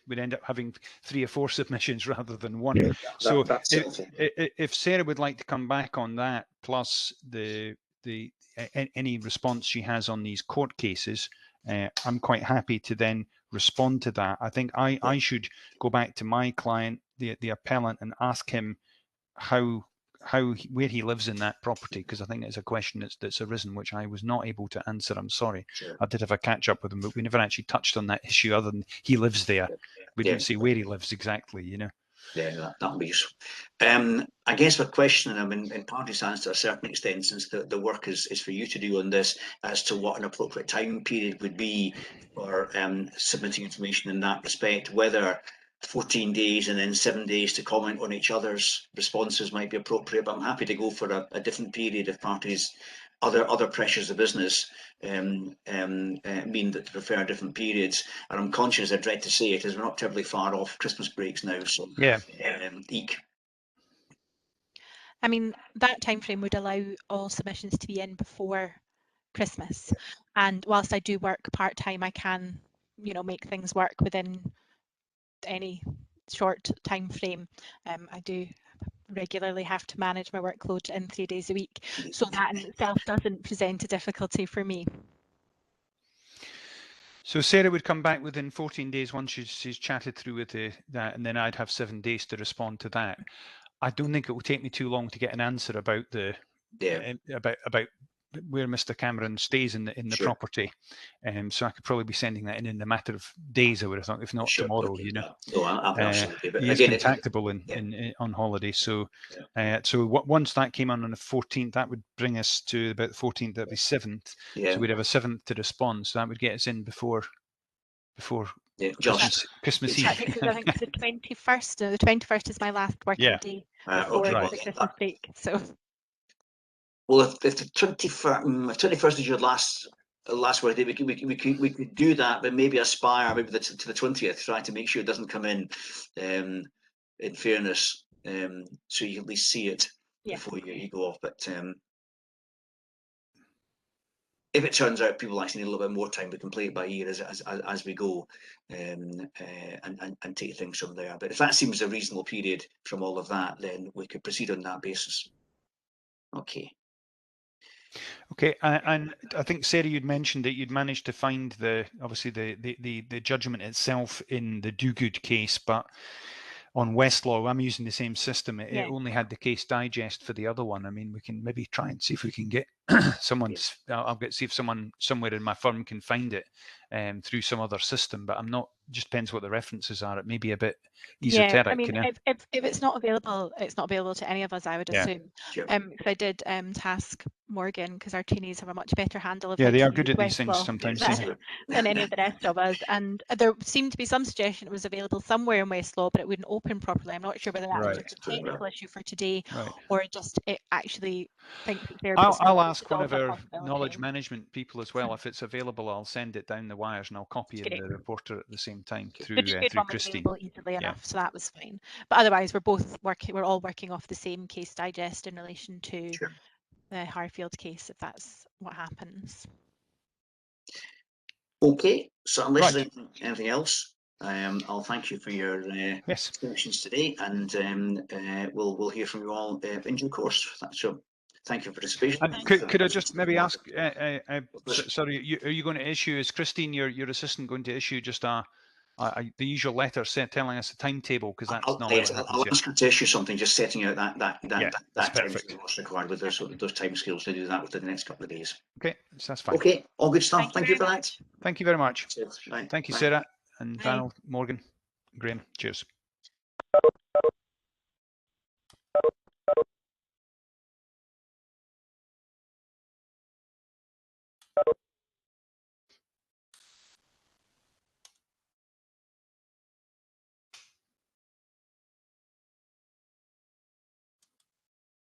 we'd end up having 3 or 4 submissions rather than 1. Yeah, so that's if Sarah would like to come back on that, plus any response she has on these court cases, I'm quite happy to then respond to that. I think I should go back to my client, the appellant, and ask him where he lives in that property, because I think it's a question that's arisen which I was not able to answer. I'm sorry. Sure. I did have a catch up with him, but we never actually touched on that issue other than he lives there. We didn't say where he lives exactly, you know. Yeah, that'll be useful. I guess we're questioning them in party stance to a certain extent, since the work is for you to do on this, as to what an appropriate time period would be for submitting information in that respect, whether 14 days and then 7 days to comment on each other's responses might be appropriate. But I'm happy to go for a different period if parties other pressures of business mean that they prefer different periods. And I'm conscious, I dread to say it, as we're not terribly far off Christmas breaks now. So yeah, eek. I mean, that time frame would allow all submissions to be in before Christmas. And whilst I do work part-time, I can, make things work within any short time frame. I do regularly have to manage my workload in 3 days a week. So that in itself doesn't present a difficulty for me. So Sarah would come back within 14 days once she's chatted through with that, and then I'd have 7 days to respond to that. I don't think it will take me too long to get an answer about about where Mr. Cameron stays in the Sure. property, so I could probably be sending that in a matter of days, I would have thought, if not tomorrow. Okay. You know, no, absolutely. But he is again, contactable on holiday. So, so once that came on the 14th, that would bring us to about the 14th. That'd be 7th. Yeah. So we'd have a 7th to respond. So that would get us in before Christmas Eve. I think the 21st. The 21st is my last working day before the Christmas break. So. Well, if the 21st is your last work day, we could do that, but maybe aspire to the 20th, try to make sure it doesn't come in fairness, so you can at least see it before you go off. But if it turns out people actually need a little bit more time, we can play it by ear as we go, and take things from there. But if that seems a reasonable period from all of that, then we could proceed on that basis. Okay. Okay, and I think Sarah, you'd mentioned that you'd managed to find obviously the judgment itself in the Do-Good case, but on Westlaw, I'm using the same system. It only had the case digest for the other one. I mean, we can maybe try and see if we can get someone's. See if someone somewhere in my firm can find it through some other system. But I'm not. Just depends what the references are. It may be a bit esoteric. Yeah, I mean, if it's not available, it's not available to any of us, I would assume. Sure. If I did task Morgan, because our trainees have a much better handle of they are good at these things sometimes than any of the rest of us. And there seemed to be some suggestion it was available somewhere in Westlaw, but it wouldn't open properly. I'm not sure whether that's just a technical issue for today, or just it actually thinks it's there. I'll ask one of our knowledge management people as well. If it's available, I'll send it down the wires and I'll copy in the reporter at the same time through Christine. Easily enough, so that was fine. But otherwise, we're all working off the same case digest in relation to the Harfield case, if that's what happens. Okay, so unless there's anything else, I'll thank you for your questions today, and we'll hear from you all in due course. So thank you for participation. And could I just maybe ask, sorry, are you going to issue, is Christine, your assistant, going to issue just the usual letter telling us the timetable, because that's not what happens. I'll ask her to issue something just setting out that time scale what's required with those time scales to do that within the next couple of days. Okay, so that's fine. Okay, all good stuff. Thank you for that. Thank you very much. Right. Thank you, Sarah and Val, Morgan. Graham, cheers.